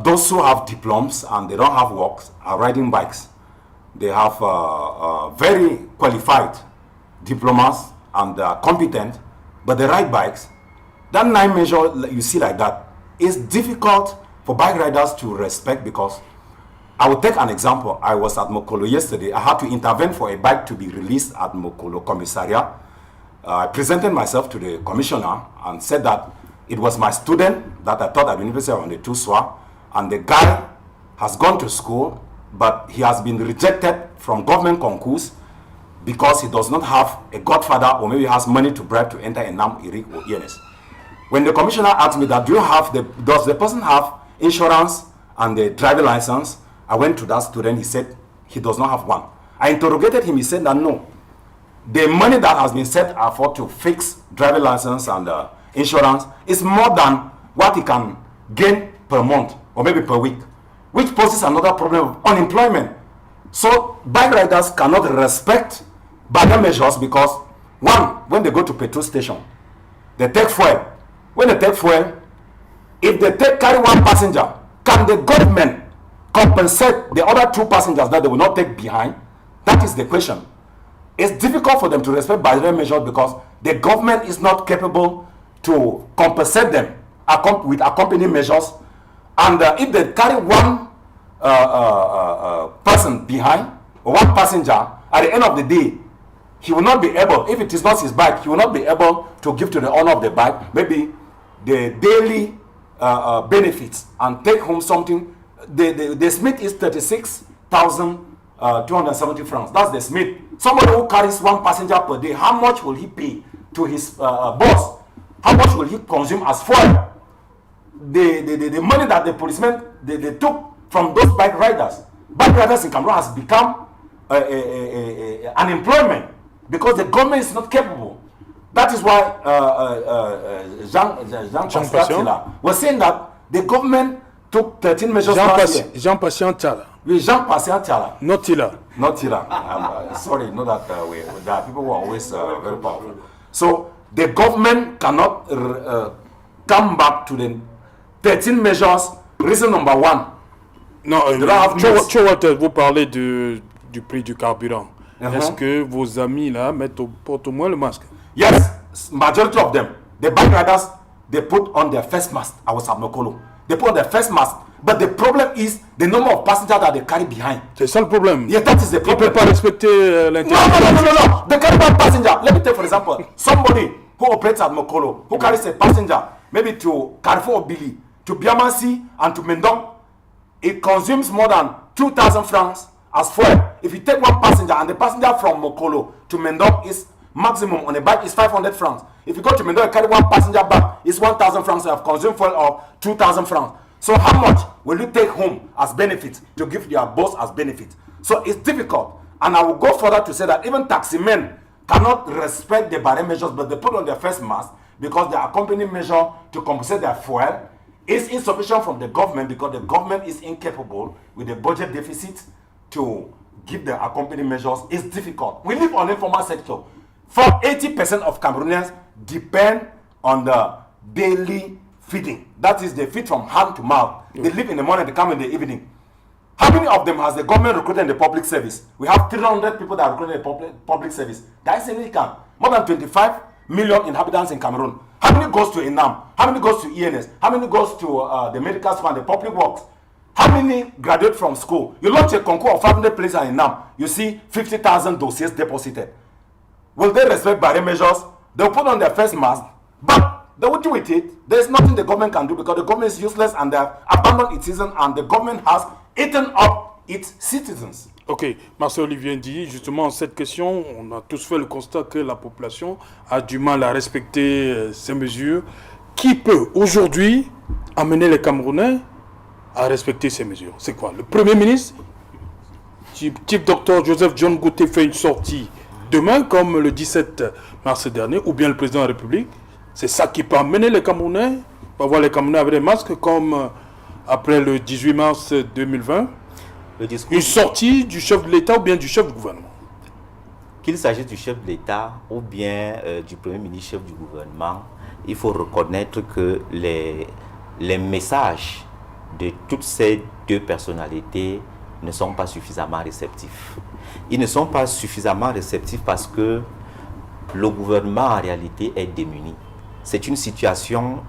Those who have diplomas and they don't have works are riding bikes. They have very qualified diplomas and they are competent, but they ride bikes. That 9 measure you see like that is difficult for bike riders to respect, because I will take an example. I was at Mokolo yesterday. I had to intervene for a bike to be released at Mokolo Commissariat. I presented myself to the commissioner and said that it was my student that I taught at the University of Tuswa, and the guy has gone to school, but he has been rejected from government concourse because he does not have a godfather, or maybe has money to bribe to enter a NAM, IRIC, or ENS. When the commissioner asked me that, does the person have insurance and the driving license? I went to that student, he said he does not have one. I interrogated him, he said that no. The money that has been set for to fix driving license and insurance is more than what he can gain per month or maybe per week, which poses another problem of unemployment. So bike riders cannot respect bad measures because, one, when they go to petrol station, they take fuel. When they take fuel, if they carry 1 passenger, can the government compensate the other 2 passengers that they will not take behind? That is the question. it's difficult for them to respect barrier measures because the government is not capable to compensate them with accompanying measures. And if they carry one person behind, or one passenger, at the end of the day, he will not be able, if it is not his bike, he will not be able to give to the owner of the bike maybe the daily benefits and take home something. The Smith is 36,270 francs. That's the Smith. Somebody who carries one passenger per day, how much will he pay to his boss? How much will he consume as fuel? The money that the policemen they took from those bike riders in Cameroon has become an employment because the government is not capable. That is why Jean Patient was saying that the government took 13 measures last year. Jean Patient Tala. Oui, Jean Patient Tala. Not Tila. Not Tila. Sorry, know that there are people who are always very powerful. So the government cannot come back to the 13 measures. Reason number one. Non, Walter, vous parlez du prix du carburant. Est-ce que vos amis là portent au moins le masque? Yes, majority of them. The bike riders, they put on their face mask. I was at Mokolo. They put on their face mask. But the problem is the number of passengers that they carry behind. C'est ça le problème. Yeah, that is the problem. Ils ne peuvent pas respecter l'interdiction. No. They carry one passenger. Let me take for example, somebody who operates at Mokolo, who carries a passenger, maybe to Carrefour or Billy, to Biamansi and to Mendong, it consumes more than 2,000 francs as fuel. If you take one passenger and the passenger from Mokolo to Mendong is maximum on a bike is 500 francs. If you go to Mendong and carry one passenger back, it's 1,000 francs. You have consumed fuel of 2,000 francs. So how much will you take home as benefit to give your boss as benefit? So it's difficult. And I will go further to say that even taxi men cannot respect the barrier measures, but they put on their face mask because the accompanying measure to compensate their fuel is insufficient from the government because the government is incapable with the budget deficit to give the accompanying measures. It's difficult. We live on the informal sector. For 80% of Cameroonians depend on the daily feeding. That is, they feed from hand to mouth. They live in the morning, they come in the evening. How many of them has the government recruited in the public service? We have 300 people that are recruited in the public service. That is significant. More than 25 million inhabitants in Cameroon. How many goes to INAM? How many goes to ENS? How many goes to the medical school and the public works? How many graduate from school? You launch a concours of 500 places in INAM. You see 50,000 dossiers deposited. Will they respect barrier measures? They'll put on their face mask, but they will do with it. There's nothing the government can do because the government is useless and they have abandoned its citizens and the government has eaten up its citizens. Ok, Marcel Olivier dit justement cette question, on a tous fait le constat que la population a du mal à respecter ces mesures. Qui peut aujourd'hui amener les Camerounais à respecter ces mesures? C'est quoi? Le Premier ministre, type docteur Joseph John Gauthier fait une sortie demain comme le 17 mars dernier, ou bien le président de la République? C'est ça qui peut amener les Camerounais, on va voir les Camerounais avec des masques comme après le 18 mars 2020. Une sortie du chef de l'État ou bien du chef du gouvernement? Qu'il s'agisse du chef de l'État ou bien du Premier ministre chef du gouvernement, il faut reconnaître que les messages de toutes ces deux personnalités ne sont pas suffisamment réceptifs. Ils ne sont pas suffisamment réceptifs parce que le gouvernement en réalité est démuni. Cette situation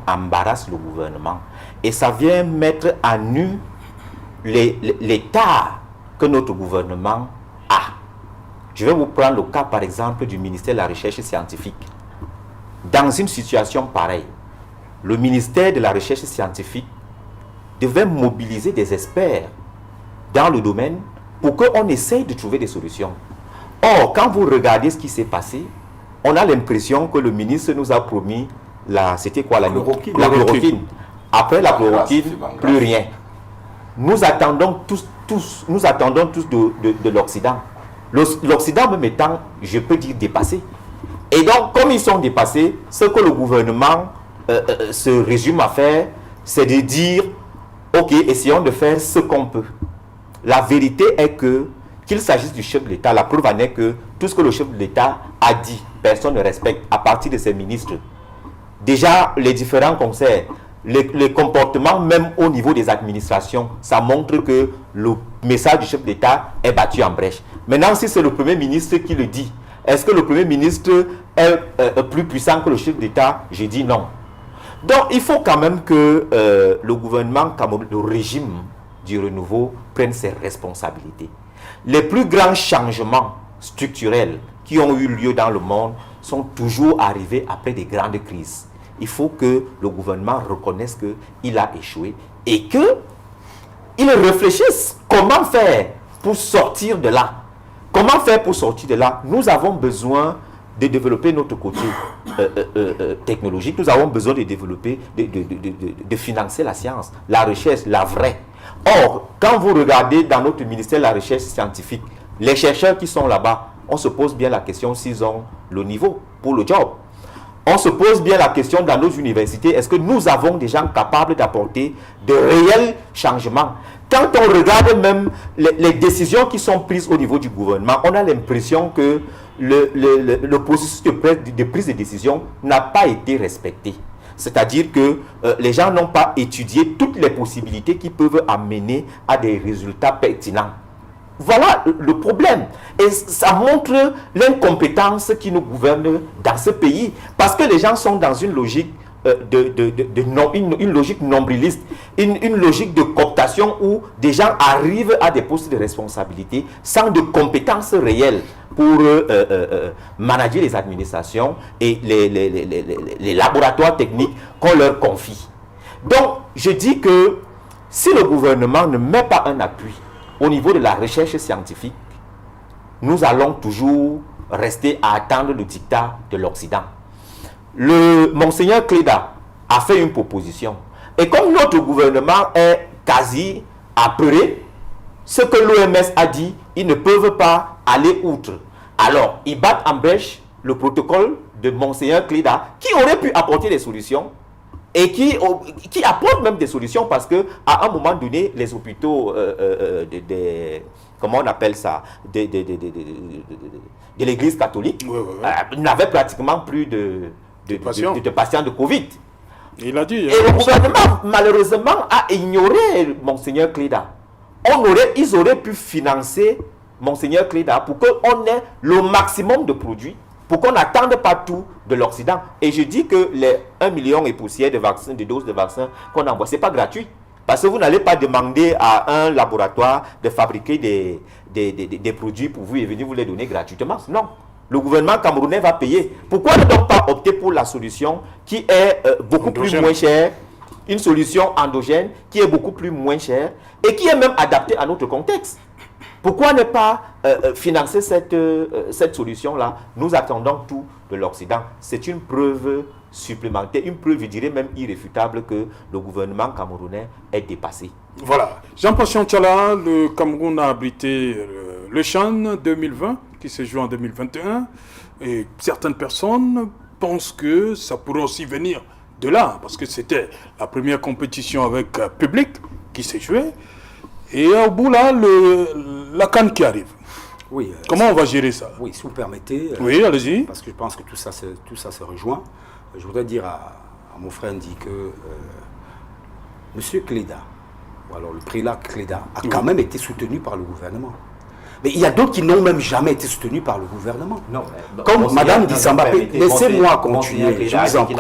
embarrasse le gouvernement et ça vient mettre à nu l'état que notre gouvernement a. Je vais vous prendre le cas par exemple du ministère de la Recherche scientifique. Dans une situation pareille, le ministère de la Recherche scientifique devait mobiliser des experts dans le domaine pour qu'on essaye de trouver des solutions. Or, quand vous regardez ce qui s'est passé, on a l'impression que le ministre nous a promis la chloroquine. Après la chloroquine, plus rien. Nous attendons tous de l'Occident. L'Occident même étant, je peux dire, dépassé. Et donc, comme ils sont dépassés, ce que le gouvernement se résume à faire, c'est de dire, ok, essayons de faire ce qu'on peut. La vérité est que, qu'il s'agisse du chef de l'État, la preuve en est que tout ce que le chef de l'État a dit, personne ne respecte à partir de ses ministres. Déjà, les différents concerts, les comportements, même au niveau des administrations, ça montre que le message du chef d'État est battu en brèche. Maintenant, si c'est le Premier ministre qui le dit, est-ce que le Premier ministre est plus puissant que le chef d'État? J'ai dit non. Donc, il faut quand même que le gouvernement camerounais, le régime du renouveau, prenne ses responsabilités. Les plus grands changements structurels qui ont eu lieu dans le monde sont toujours arrivés après des grandes crises. Il faut que le gouvernement reconnaisse qu'il a échoué et qu'il réfléchisse comment faire pour sortir de là. Comment faire pour sortir de là? Nous avons besoin de développer notre côté technologique. Nous avons besoin de développer, de financer la science, la recherche, la vraie. Or, quand vous regardez dans notre ministère de la recherche scientifique, les chercheurs qui sont là-bas, on se pose bien la question s'ils ont le niveau pour le job. On se pose bien la question dans nos universités, est-ce que nous avons des gens capables d'apporter de réels changements? Quand on regarde même les décisions qui sont prises au niveau du gouvernement, on a l'impression que le processus de prise de décision n'a pas été respecté. C'est-à-dire que les gens n'ont pas étudié toutes les possibilités qui peuvent amener à des résultats pertinents. Voilà le problème. Et ça montre l'incompétence qui nous gouverne dans ce pays. Parce que les gens sont dans une logique, une logique nombriliste, une logique de cooptation où des gens arrivent à des postes de responsabilité sans de compétences réelles pour manager les administrations et les laboratoires techniques qu'on leur confie. Donc, je dis que si le gouvernement ne met pas un appui au niveau de la recherche scientifique, nous allons toujours rester à attendre le dictat de l'Occident. Le Monseigneur Cléda a fait une proposition. Et comme notre gouvernement est quasi apeuré, ce que l'OMS a dit, ils ne peuvent pas aller outre. Alors, ils battent en brèche le protocole de Monseigneur Cléda, qui aurait pu apporter des solutions, et qui apporte même des solutions parce que à un moment donné, les hôpitaux, comment on appelle ça, de l'église catholique, n'avaient pratiquement plus de patients de Covid. Il a dit. Et le gouvernement, malheureusement, a ignoré Monseigneur Cléda. Ils auraient pu financer Monseigneur Cléda pour qu'on ait le maximum de produits, pour qu'on n'attende pas tout de l'Occident. Et je dis que les 1 million et poussière de vaccins, de doses de vaccins qu'on envoie, ce n'est pas gratuit. Parce que vous n'allez pas demander à un laboratoire de fabriquer des produits pour vous et venir vous les donner gratuitement. Non. Le gouvernement camerounais va payer. Pourquoi ne donc pas opter pour la solution qui est beaucoup plus moins chère, une solution endogène qui est beaucoup plus moins chère et qui est même adaptée à notre contexte? Pourquoi ne pas financer cette solution-là? Nous attendons tout de l'Occident. C'est une preuve supplémentaire, une preuve, je dirais même irréfutable, que le gouvernement camerounais est dépassé. Voilà. Jean-Paul Tchala, le Cameroun a abrité le CHAN 2020, qui s'est joué en 2021. Et certaines personnes pensent que ça pourrait aussi venir de là, parce que c'était la première compétition avec public qui s'est jouée. Et au bout là, la CAN qui arrive. Oui, comment on va gérer ça? Oui, si vous permettez. Oui, allez-y. Parce que je pense que tout ça se rejoint. Je voudrais dire à mon frère Ndi que M. Cléda, ou alors le prélat Cléda, a quand même été soutenu par le gouvernement. Mais il y a d'autres qui n'ont même jamais été soutenus par le gouvernement. Non, comme Mme Dissamba, laissez-moi continuer, je vous en prie.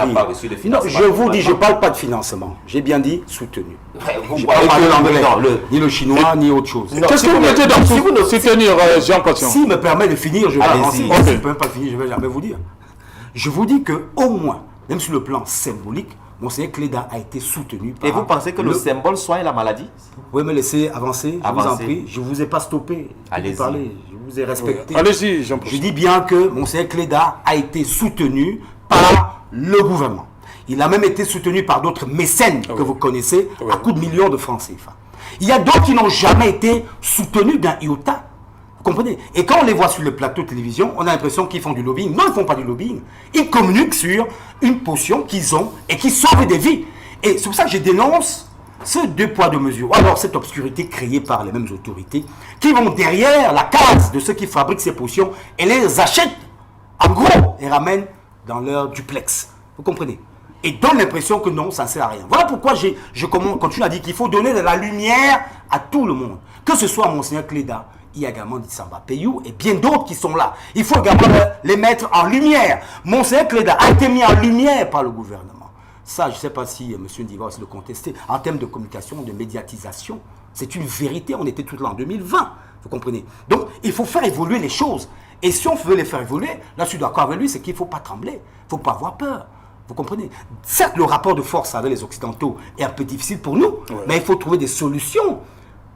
Non, je vous dis, je ne parle pas de financement. J'ai bien dit soutenu. Je ne parle pas de l'anglais, ni le chinois, ni autre chose. Qu'est-ce que vous mettez dans soutenir, Jean Patient? S'il me permet de finir, je vais avancer. Si je ne peux même pas finir, je ne vais jamais vous dire. Je vous dis qu'au moins, même sur le plan symbolique, Monseigneur Cléda a été soutenu par... Et vous pensez que le symbole soigne la maladie? Oui, mais laissez avancer, je vous en prie. Je ne vous ai pas stoppé. Allez-y. Je vous ai respecté. Allez-y, Jean-Paul. Je dis bien que Monseigneur Cléda a été soutenu par le gouvernement. Il a même été soutenu par d'autres mécènes que vous connaissez, à coups de millions de francs CFA. Il y a d'autres qui n'ont jamais été soutenus d'un iota. Vous comprenez? Et quand on les voit sur le plateau de télévision, on a l'impression qu'ils font du lobbying. Non, ils ne font pas du lobbying. Ils communiquent sur une potion qu'ils ont et qui sauve des vies. Et c'est pour ça que je dénonce ce 2 poids 2 mesures. Ou alors cette obscurité créée par les mêmes autorités qui vont derrière la case de ceux qui fabriquent ces potions et les achètent en gros et ramènent dans leur duplex. Vous comprenez? et donne l'impression que non, ça ne sert à rien. Voilà pourquoi je continue à dire qu'il faut donner de la lumière à tout le monde. Que ce soit Monseigneur Cléda, il y a également Dissamba Payou et bien d'autres qui sont là. Il faut également les mettre en lumière. Monseigneur Cléda a été mis en lumière par le gouvernement. Ça, je ne sais pas si M. Ndiva va aussi le contester. En termes de communication, de médiatisation, c'est une vérité. On était tout là en 2020. Vous comprenez? Donc, il faut faire évoluer les choses. Et si on veut les faire évoluer, là, je suis d'accord avec lui, c'est qu'il ne faut pas trembler. Il ne faut pas avoir peur. Vous comprenez? Certes, le rapport de force avec les Occidentaux est un peu difficile pour nous, mais il faut trouver des solutions.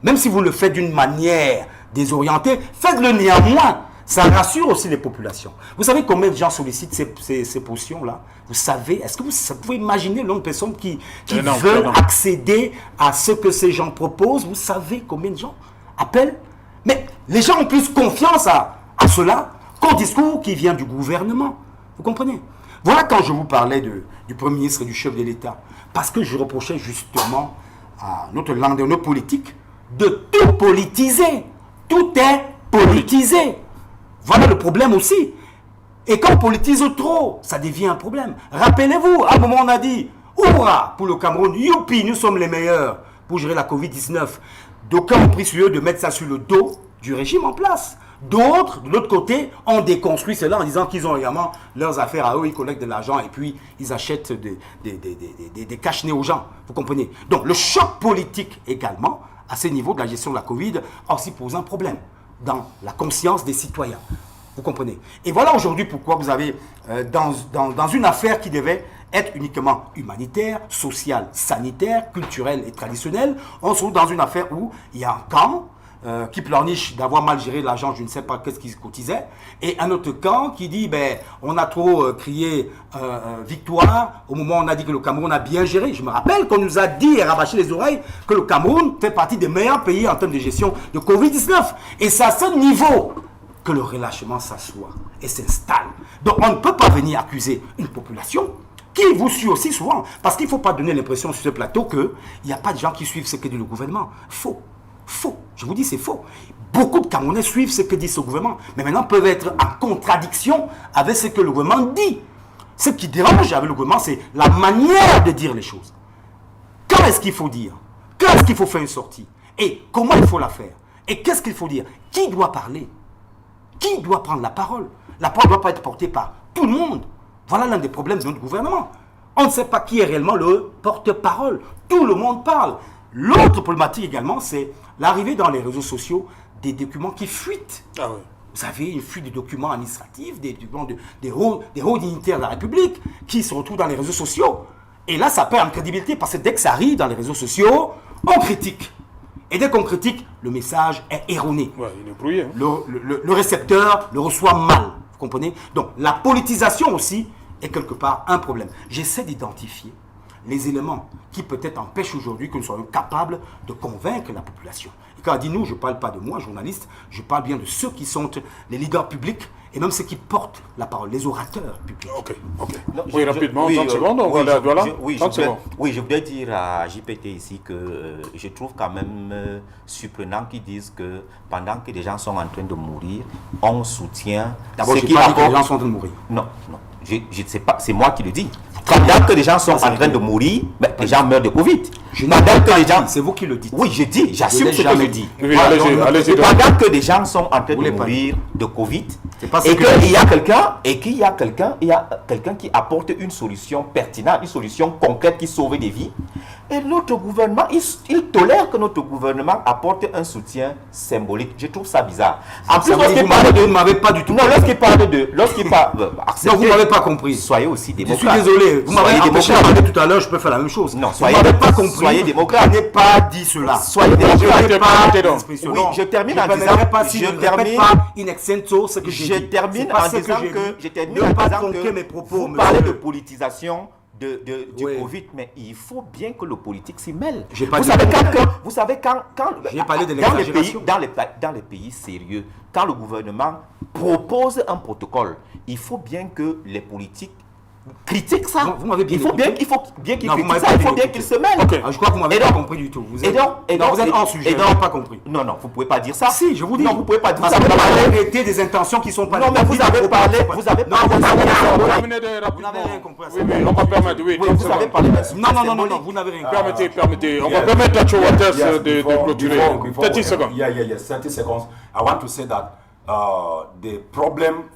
Même si vous le faites d'une manière désorientée, faites-le néanmoins. Ça rassure aussi les populations. Vous savez combien de gens sollicitent ces potions-là? Vous savez, est-ce que vous pouvez imaginer le nombre de personnes qui veulent accéder à ce que ces gens proposent? Vous savez combien de gens appellent? Mais les gens ont plus confiance à cela qu'au discours qui vient du gouvernement. Vous comprenez? Voilà quand je vous parlais du Premier ministre et du chef de l'État. Parce que je reprochais justement à notre langue, nos politiques, de tout politiser. Tout est politisé. Voilà le problème aussi. Et quand on politise trop, ça devient un problème. Rappelez-vous, à un moment on a dit, hurrah pour le Cameroun, youpi, nous sommes les meilleurs pour gérer la Covid-19. D'aucuns ont pris sur eux de mettre ça sur le dos du régime en place. D'autres, de l'autre côté, ont déconstruit cela en disant qu'ils ont également leurs affaires à eux, ils collectent de l'argent et puis ils achètent des cache-nez aux gens. Vous comprenez? Donc le choc politique également, à ce niveau de la gestion de la Covid, a aussi posé un problème dans la conscience des citoyens. Vous comprenez? Et voilà aujourd'hui pourquoi vous avez, dans une affaire qui devait être uniquement humanitaire, sociale, sanitaire, culturelle et traditionnelle, on se trouve dans une affaire où il y a un camp qui pleurniche d'avoir mal géré l'argent, je ne sais pas qu'est-ce qu'ils cotisaient, et un autre camp qui dit, ben, on a trop crié victoire au moment où on a dit que le Cameroun a bien géré. Je me rappelle qu'on nous a dit et rabâché les oreilles que le Cameroun fait partie des meilleurs pays en termes de gestion de Covid-19. Et c'est à ce niveau que le relâchement s'assoit et s'installe. Donc on ne peut pas venir accuser une population qui vous suit aussi souvent, parce qu'il ne faut pas donner l'impression sur ce plateau qu'il n'y a pas de gens qui suivent ce que dit le gouvernement. Faux. Faux. Je vous dis, c'est faux. Beaucoup de Camerounais suivent ce que dit ce gouvernement, mais maintenant peuvent être en contradiction avec ce que le gouvernement dit. Ce qui dérange avec le gouvernement, c'est la manière de dire les choses. Quand est-ce qu'il faut dire? Quand est-ce qu'il faut faire une sortie? Et comment il faut la faire? Et qu'est-ce qu'il faut dire? Qui doit parler? Qui doit prendre la parole? La parole ne doit pas être portée par tout le monde. Voilà l'un des problèmes de notre gouvernement. On ne sait pas qui est réellement le porte-parole. Tout le monde parle. L'autre problématique également, c'est l'arrivée dans les réseaux sociaux des documents qui fuitent. Ah oui. Vous avez une fuite de documents administratifs, des documents des hauts dignitaires de la République qui se retrouvent dans les réseaux sociaux. Et là, ça perd en crédibilité parce que dès que ça arrive dans les réseaux sociaux, on critique. Et dès qu'on critique, le message est erroné. Ouais, il est brouillé. Hein. Le récepteur le reçoit mal. Vous comprenez? Donc, la politisation aussi est quelque part un problème. J'essaie d'identifier les éléments qui peut-être empêchent aujourd'hui que nous soyons capables de convaincre la population. Et quand on dit nous, je ne parle pas de moi, journaliste, je parle bien de ceux qui sont les leaders publics et même ceux qui portent la parole, les orateurs publics. Ok. Non, oui, rapidement, 30 secondes, voilà. Je voudrais dire à JPT ici que je trouve quand même surprenant qu'ils disent que pendant que des gens sont en train de mourir, on soutient... D'abord, je ne dis pas que les gens sont en train de mourir. Non, je ne sais pas, c'est moi qui le dis. Pendant que les gens sont en train de mourir, les gens meurent de Covid. C'est vous qui le dites. Oui, je dis, j'assume ce que je dis. Allez-y. Pendant que des gens sont en train de mourir de Covid, et qu'il y a quelqu'un qui apporte une solution pertinente, une solution concrète qui sauve des vies, et notre gouvernement, il tolère que notre gouvernement apporte un soutien symbolique. Je trouve ça bizarre. En plus, lorsqu'il parle de... Vous ne m'avez pas du tout... Non, lorsqu'il parle de... Non, vous ne m'avez pas compris. Soyez aussi démocrate. Je suis désolé. Vous m'avez empêché de parler tout à l'heure, je peux faire la même chose. Non, vous ne m'avez pas compris. Soyez démocrate. Je n'ai pas dit cela. Soyez démocrate. Oui, je termine en disant... Je termine en disant que vous parlez de politisation du Covid, mais il faut bien que le politique s'y mêle. Vous savez quand dans les pays sérieux, quand le gouvernement propose un protocole, il faut bien que les politiques critique ça. Vous m'avez bien il faut bien écouté. qu'il Non, vous critique m'avez ça, pas il faut bien bien qu'il se mêle. Ok. Je crois que vous m'avez Et pas donc- compris du tout. Vous et êtes, donc- vous êtes hors sujet, et vous donc- n'avez pas compris. Non, vous pouvez pas dire ça. Si, je vous dis. Non, vous pouvez pas dire Vous ça. avez parlé des intentions qui sont pas... Non, mais vous avez parlé... Vous avez Non, parlé... vous avez Terminez rapidement. Vous n'avez rien compris à ça. Oui, on va permettre. Oui, Oui, 30 vous avez secondes. parlé... Non, vous n'avez rien compris. Permettez. On va Yes. permettre à Chowates Yes, de clôturer. before 30 secondes. Yes, 30 seconds. I want to say that the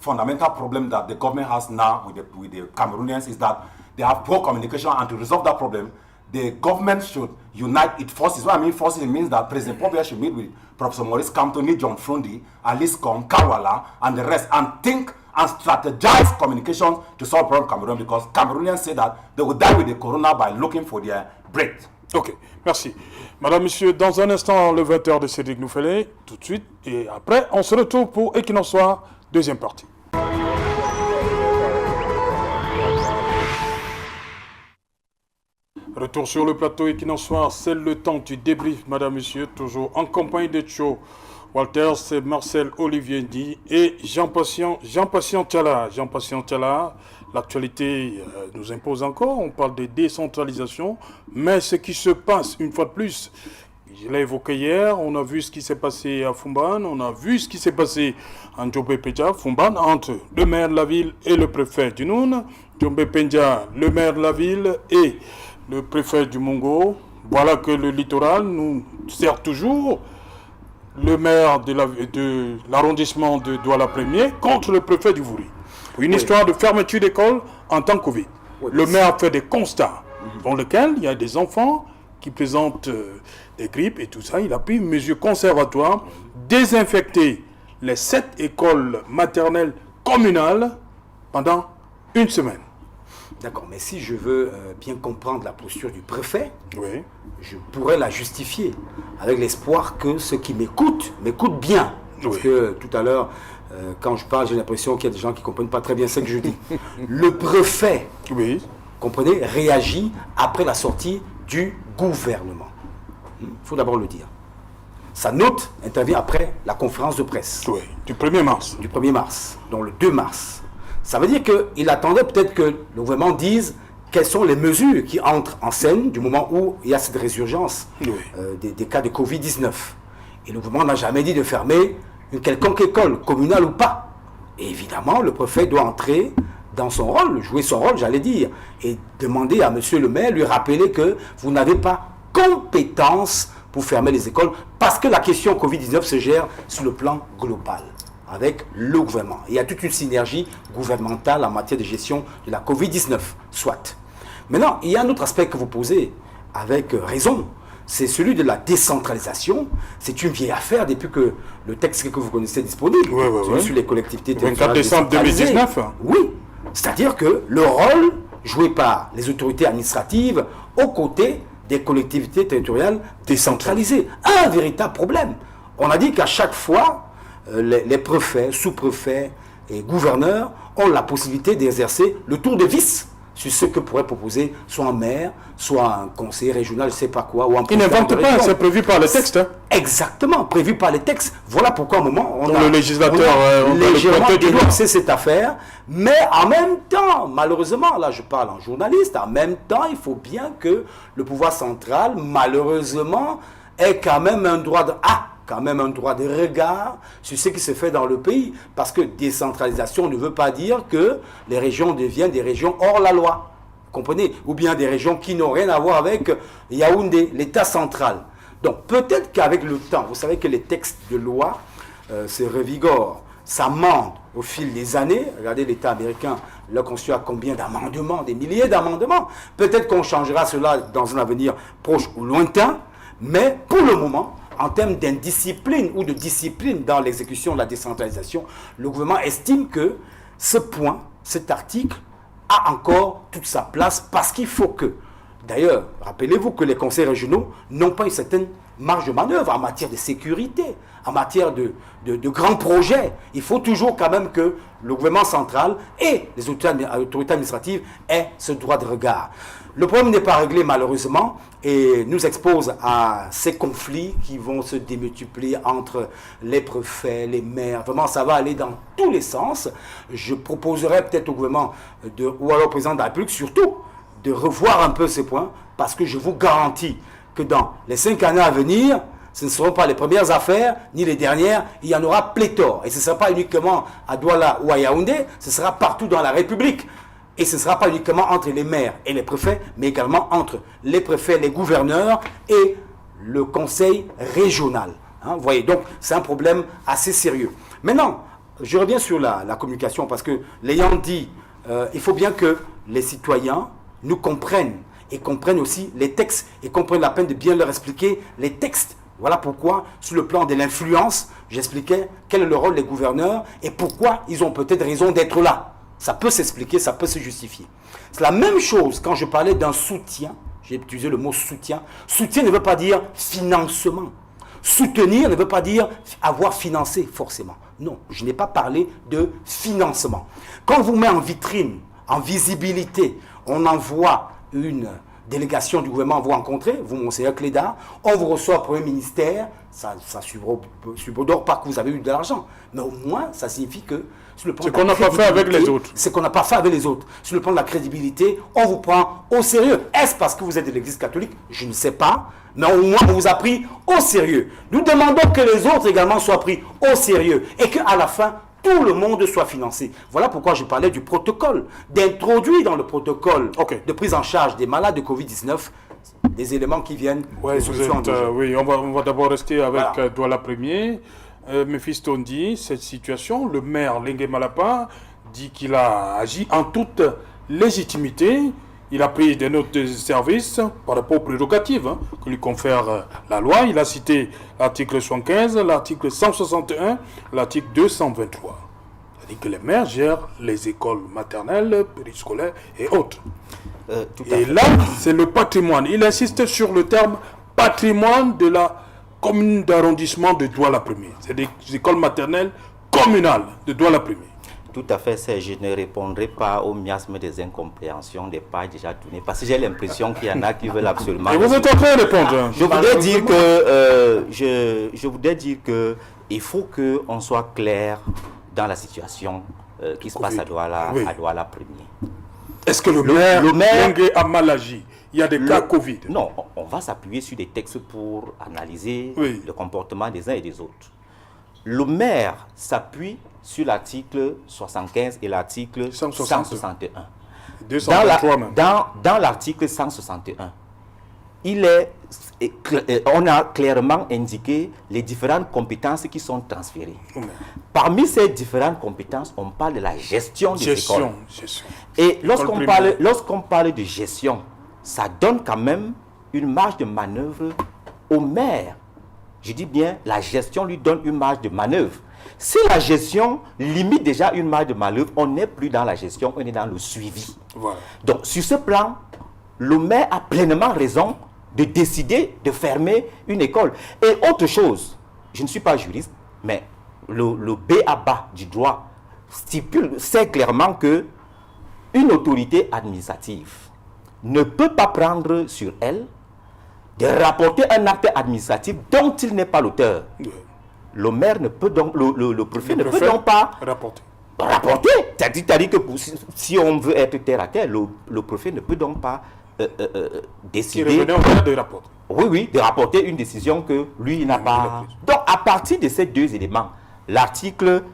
fundamental problem that the government has now with the Cameroonians is that they have poor communication, and to resolve that problem, the government should unite its forces. What I mean forces, it means that President Pobia should meet with Professor Maurice Kamtoni, John Frondi, Alice Kong, Kawala, and the rest, and think and strategize communication to solve problem Cameroon, because Cameroonians say that they will die with the corona by looking for their break. Ok, merci. Madame, Monsieur, dans un instant, le 20h de Cédric Nouffelé, tout de suite, et après, on se retrouve pour Equinox Soir, deuxième partie. Retour sur le plateau Equinox Soir, c'est le temps du débrief, Madame, Monsieur, toujours en compagnie de Cho Walters, c'est Marcel Olivier Ndi et Jean Patient Tchala. Jean Patient Tchala, l'actualité nous impose encore, on parle de décentralisation, mais ce qui se passe, une fois de plus, je l'ai évoqué hier, on a vu ce qui s'est passé à Fumban, on a vu ce qui s'est passé en Djombe Pendja, Fumban, entre le maire de la ville et le préfet du Noun, Djombe Pendja, le maire de la ville et le préfet du Mongo. Voilà que le littoral nous sert toujours le maire de l'arrondissement de Douala 1er contre le préfet du Vouri. Une histoire de fermeture d'école en temps Covid. Le maire a fait des constats dans lesquels il y a des enfants qui présentent des grippes et tout ça. Il a pris une mesure conservatoire, désinfecter les 7 écoles maternelles communales pendant une semaine. D'accord, mais si je veux bien comprendre la posture du préfet, Oui. je pourrais la justifier avec l'espoir que ceux qui m'écoutent bien. Parce Oui. que tout à l'heure, quand je parle, j'ai l'impression qu'il y a des gens qui ne comprennent pas très bien ce que je dis. Le préfet, Oui. comprenez, réagit après la sortie du gouvernement. Il faut d'abord le dire. Sa note intervient après la conférence de presse Oui. Du 1er mars. du 1er mars, donc le 2 mars. Ça veut dire qu'il attendait peut-être que le gouvernement dise quelles sont les mesures qui entrent en scène du moment où il y a cette résurgence Oui. des cas de Covid-19. Et le gouvernement n'a jamais dit de fermer une quelconque école, communale ou pas. Et évidemment, le préfet doit entrer dans son rôle, jouer son rôle, j'allais dire, et demander à monsieur le maire, lui rappeler que vous n'avez pas compétence pour fermer les écoles, parce que la question Covid-19 se gère sur le plan global, avec le gouvernement. Il y a toute une synergie gouvernementale en matière de gestion de la Covid-19, soit. Maintenant, il y a un autre aspect que vous posez avec raison, c'est celui de la décentralisation. C'est une vieille affaire depuis que le texte que vous connaissez est disponible, Oui, oui, celui oui. sur les collectivités 24 territoriales décembre décentralisées. 2019. Oui, c'est-à-dire que le rôle joué par les autorités administratives aux côtés des collectivités territoriales décentralisées. Un véritable problème. On a dit qu'à chaque fois, les préfets, sous-préfets et gouverneurs ont la possibilité d'exercer le tour de vis sur ce que pourrait proposer soit un maire, soit un conseiller régional, je ne sais pas quoi, ou un Ils préfet n'inventent de pas, région. c'est prévu par le texte. Hein. Exactement, prévu par les textes. Voilà pourquoi au moment on Donc a, le législateur, on on a doit le légèrement pointer du doigt. dénoncé cette affaire, mais en même temps, malheureusement, là je parle en journaliste, en même temps, il faut bien que le pouvoir central, malheureusement, ait quand même un droit de regard sur ce qui se fait dans le pays, parce que décentralisation ne veut pas dire que les régions deviennent des régions hors la loi. Comprenez? Ou bien des régions qui n'ont rien à voir avec Yaoundé, l'État central. Donc peut-être qu'avec le temps, vous savez que les textes de loi se revigorent, s'amendent au fil des années. Regardez l'État américain, il a conçu à combien d'amendements, des milliers d'amendements. Peut-être qu'on changera cela dans un avenir proche ou lointain, mais pour le moment, en termes d'indiscipline ou de discipline dans l'exécution de la décentralisation, le gouvernement estime que ce point, cet article, a encore toute sa place parce qu'il faut que, d'ailleurs, rappelez-vous que les conseils régionaux n'ont pas une certaine marge de manœuvre en matière de sécurité, en matière de grands projets. Il faut toujours quand même que le gouvernement central et les autorités administratives aient ce droit de regard. Le problème n'est pas réglé malheureusement et nous expose à ces conflits qui vont se démultiplier entre les préfets, les maires. Vraiment, ça va aller dans tous les sens. Je proposerai peut-être au gouvernement ou alors au président de la République surtout de revoir un peu ces points parce que je vous garantis que dans les 5 années à venir, ce ne seront pas les premières affaires, ni les dernières, il y en aura pléthore. Et ce ne sera pas uniquement à Douala ou à Yaoundé, ce sera partout dans la République. Et ce ne sera pas uniquement entre les maires et les préfets, mais également entre les préfets, les gouverneurs et le conseil régional. Hein, vous voyez, donc c'est un problème assez sérieux. Maintenant, je reviens sur la communication, parce que l'ayant dit, il faut bien que les citoyens nous comprennent, et comprennent aussi les textes, et comprennent la peine de bien leur expliquer les textes. Voilà pourquoi, sur le plan de l'influence, j'expliquais quel est le rôle des gouverneurs, et pourquoi ils ont peut-être raison d'être là. Ça peut s'expliquer, ça peut se justifier. C'est la même chose quand je parlais d'un soutien. J'ai utilisé le mot soutien. Soutien ne veut pas dire financement. Soutenir ne veut pas dire avoir financé forcément. Non, je n'ai pas parlé de financement. Quand on vous met en vitrine, en visibilité, on envoie une délégation du gouvernement vous rencontrer, vous, Monseigneur Cléda, on vous reçoit au Premier ministère, ça subodore pas que vous avez eu de l'argent, mais au moins ça signifie que sur le plan ce qu'on n'a pas fait avec les autres. C'est qu'on n'a pas fait avec les autres. Sur le plan de la crédibilité, on vous prend au sérieux. Est-ce parce que vous êtes de l'Église catholique? Je ne sais pas, mais au moins on vous a pris au sérieux. Nous demandons que les autres également soient pris au sérieux et qu'à la fin, tout le monde soit financé. Voilà pourquoi je parlais du protocole, d'introduire dans le protocole de prise en charge des malades de Covid-19 des éléments qui viennent des solutions endogènes. Oui, on va d'abord rester avec Douala Premier. Mephisto dit, cette situation, le maire Lengue Malapa dit qu'il a agi en toute légitimité. Il a pris des notes de service par rapport aux prérogatives que lui confère la loi. Il a cité l'article 75, l'article 161, l'article 223. C'est-à-dire que les maires gèrent les écoles maternelles, périscolaires et autres. Et là, c'est le patrimoine. Il insiste sur le terme patrimoine de la commune d'arrondissement de Douala Premier. C'est des écoles maternelles communales de Douala Premier. Tout à fait, je ne répondrai pas au miasme des incompréhensions des pages déjà tournées, parce que j'ai l'impression qu'il y en a qui veulent absolument... Et vous êtes en train de répondre. Je voudrais dire que il faut qu'on soit clair dans la situation qui se passe à Douala Premier. Est-ce que le maire Lengue a mal agi? Il y a des cas Covid. Non, on va s'appuyer sur des textes pour analyser le comportement des uns et des autres. Le maire s'appuie sur l'article 75 et l'article 161. 223 même. Dans l'article 161, on a clairement indiqué les différentes compétences qui sont transférées. Parmi ces différentes compétences, on parle de la gestion des écoles. Et lorsqu'on parle de gestion, ça donne quand même une marge de manœuvre au maire. Je dis bien, la gestion lui donne une marge de manœuvre. Si la gestion limite déjà une marge de manœuvre, on n'est plus dans la gestion, on est dans le suivi. Voilà. Donc, sur ce plan, le maire a pleinement raison de décider de fermer une école. Et autre chose, je ne suis pas juriste, mais le B.A.B.A. du droit sait clairement que une autorité administrative ne peut pas prendre sur elle de rapporter un acte administratif dont il n'est pas l'auteur. Le maire ne peut donc, le préfet ne peut donc pas rapporter. C'est-à-dire que si on veut être terre à terre, le préfet ne peut donc pas décider de rapporter une décision que lui n'a pas. Donc à partir de ces deux éléments, l'article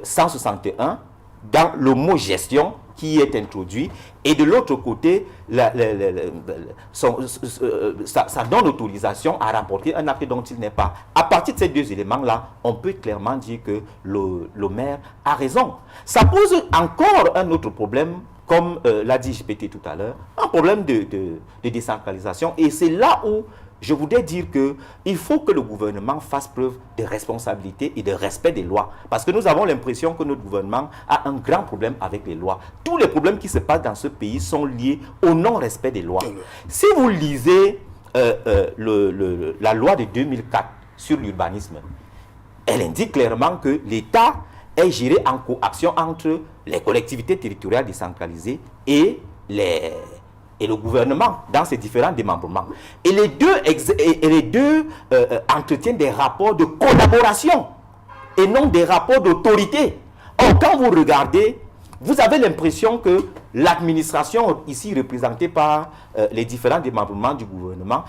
161, dans le mot gestion qui est introduit, et de l'autre côté, ça donne autorisation à rapporter un acte dont il n'est pas. À partir de ces deux éléments-là, on peut clairement dire que le maire a raison. Ça pose encore un autre problème, comme l'a dit JPT tout à l'heure, un problème de décentralisation. Et c'est là où je voudrais dire qu'il faut que le gouvernement fasse preuve de responsabilité et de respect des lois. Parce que nous avons l'impression que notre gouvernement a un grand problème avec les lois. Tous les problèmes qui se passent dans ce pays sont liés au non-respect des lois. Si vous lisez la loi de 2004 sur l'urbanisme, elle indique clairement que l'État est géré en coaction entre les collectivités territoriales décentralisées et le gouvernement dans ses différents démembrements. Et les deux entretiennent des rapports de collaboration et non des rapports d'autorité. Or, quand vous regardez, vous avez l'impression que l'administration, ici représentée par les différents démembrements du gouvernement,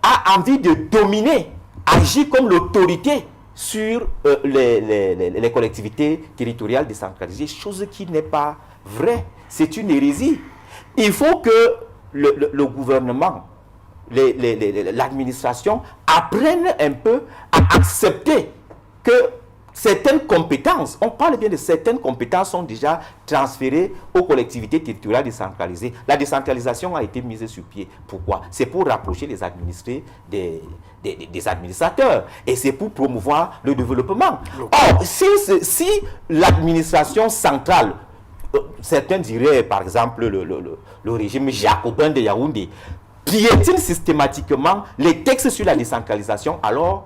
a envie de dominer, agir comme l'autorité sur les collectivités territoriales décentralisées, chose qui n'est pas vraie. C'est une hérésie. Il faut que le gouvernement, l'administration apprennent un peu à accepter que certaines compétences, on parle bien de certaines compétences, sont déjà transférées aux collectivités territoriales décentralisées. La décentralisation a été mise sur pied. Pourquoi? C'est pour rapprocher les administrés des administrateurs. Et c'est pour promouvoir le développement. Or, si l'administration centrale, certains diraient par exemple le régime jacobin de Yaoundé, piétine systématiquement les textes sur la décentralisation, alors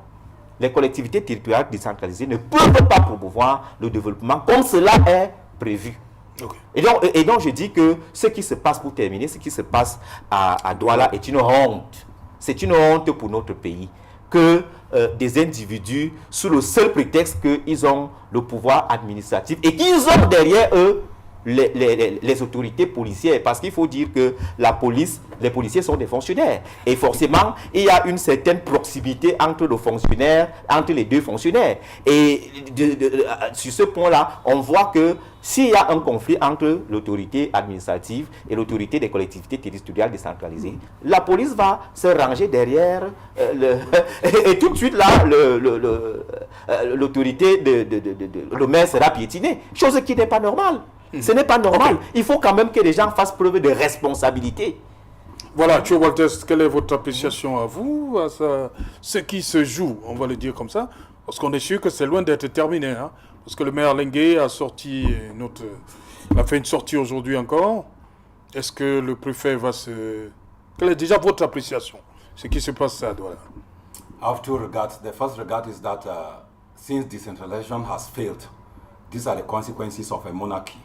les collectivités territoriales décentralisées ne peuvent pas promouvoir le développement comme cela est prévu. Okay. Et donc je dis que ce qui se passe, pour terminer, ce qui se passe à Douala est une honte. C'est une honte pour notre pays que des individus, sous le seul prétexte qu'ils ont le pouvoir administratif et qu'ils ont derrière eux les autorités policières, parce qu'il faut dire que les policiers sont des fonctionnaires et forcément il y a une certaine proximité entre les deux fonctionnaires, et sur ce point-là on voit que s'il y a un conflit entre l'autorité administrative et l'autorité des collectivités territoriales décentralisées, la police va se ranger derrière et tout de suite là l'autorité le maire sera piétiné, chose qui n'est pas normale. Ce n'est pas normal. Okay. Il faut quand même que les gens fassent preuve de responsabilité. Voilà, Thio Walters, quelle est votre appréciation à vous, à ce qui se joue, on va le dire comme ça, parce qu'on est sûr que c'est loin d'être terminé, hein, parce que le maire Lengue a fait une sortie aujourd'hui encore. Est-ce que le préfet va se... Quelle est déjà votre appréciation, ce qui se passe à Douala? I have two regards. The first regard is that since decentralization has failed, these are the consequences of a monarchy.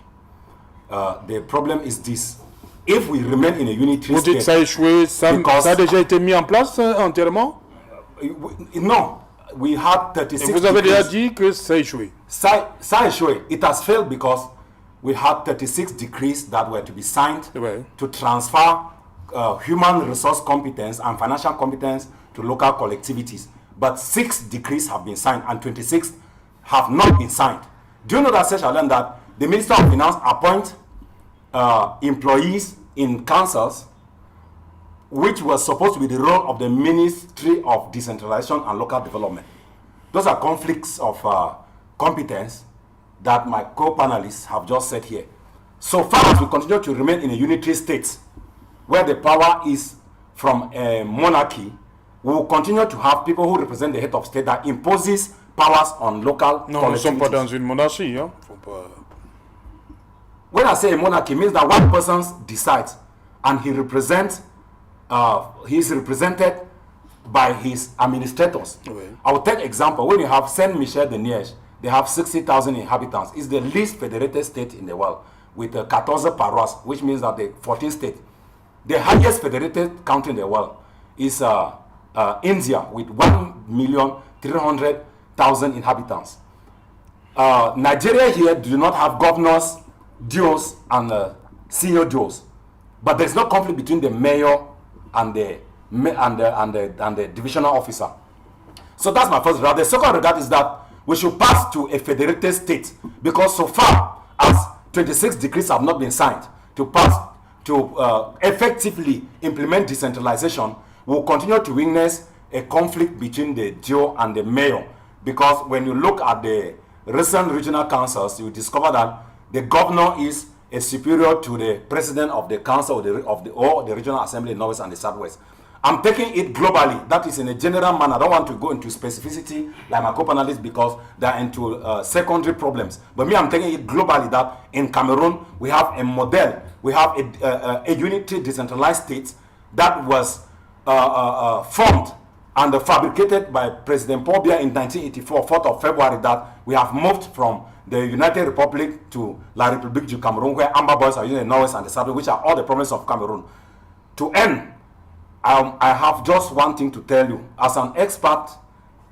The problem is this. If we remain in a unitary state... Vous dites que ça a échoué, ça a déjà été mis en place entièrement? Non. We had 36 Et vous avez déjà dit que ça a échoué. Ça a échoué. It has failed because we had 36 decrees that were to be signed to transfer human resource competence and financial competence to local collectivities. But 6 decrees have been signed and 26 have not been signed. Do you know that, Seshalan, that the Minister of Finance appoints employees in councils, which was supposed to be the role of the Ministry of Decentralization and Local Development? Those are conflicts of competence that my co-panelists have just said here. So far as we continue to remain in a unitary state, where the power is from a monarchy, we will continue to have people who represent the head of state that imposes powers on local collectivities. Non, nous ne sommes pas dans une monarchie. Hein? Faut pas... When I say a monarchy, it means that one person decides and he is represented by his administrators. Okay. I will take example. When you have Saint Michel de Niège, they have 60,000 inhabitants. It's the least federated state in the world with 14 paroisse, which means that the 14 states. The highest federated country in the world is India with 1,300,000 inhabitants. Nigeria here do not have governors, duos, and senior duos, but there's no conflict between the mayor and the divisional officer. So that's my first regard. The second regard is that we should pass to a federated state, because so far as 26 decrees have not been signed to effectively implement decentralization, we will continue to witness a conflict between the DO and the mayor. Because when you look at the recent regional councils, you discover that the governor is a superior to the president of the council or the regional assembly in Northwest and the Southwest. I'm taking it globally. That is in a general manner. I don't want to go into specificity like my co-panelists because they're into secondary problems. But me, I'm taking it globally that in Cameroon, we have a model. We have a unitary decentralized state that was formed and fabricated by President Paul Biya in 1984, 4th of February, that we have moved from the United Republic to La République du Cameroon, where Amba boys are using the northwest and the south, which are all the provinces of Cameroon. To end, I have just one thing to tell you. As an expert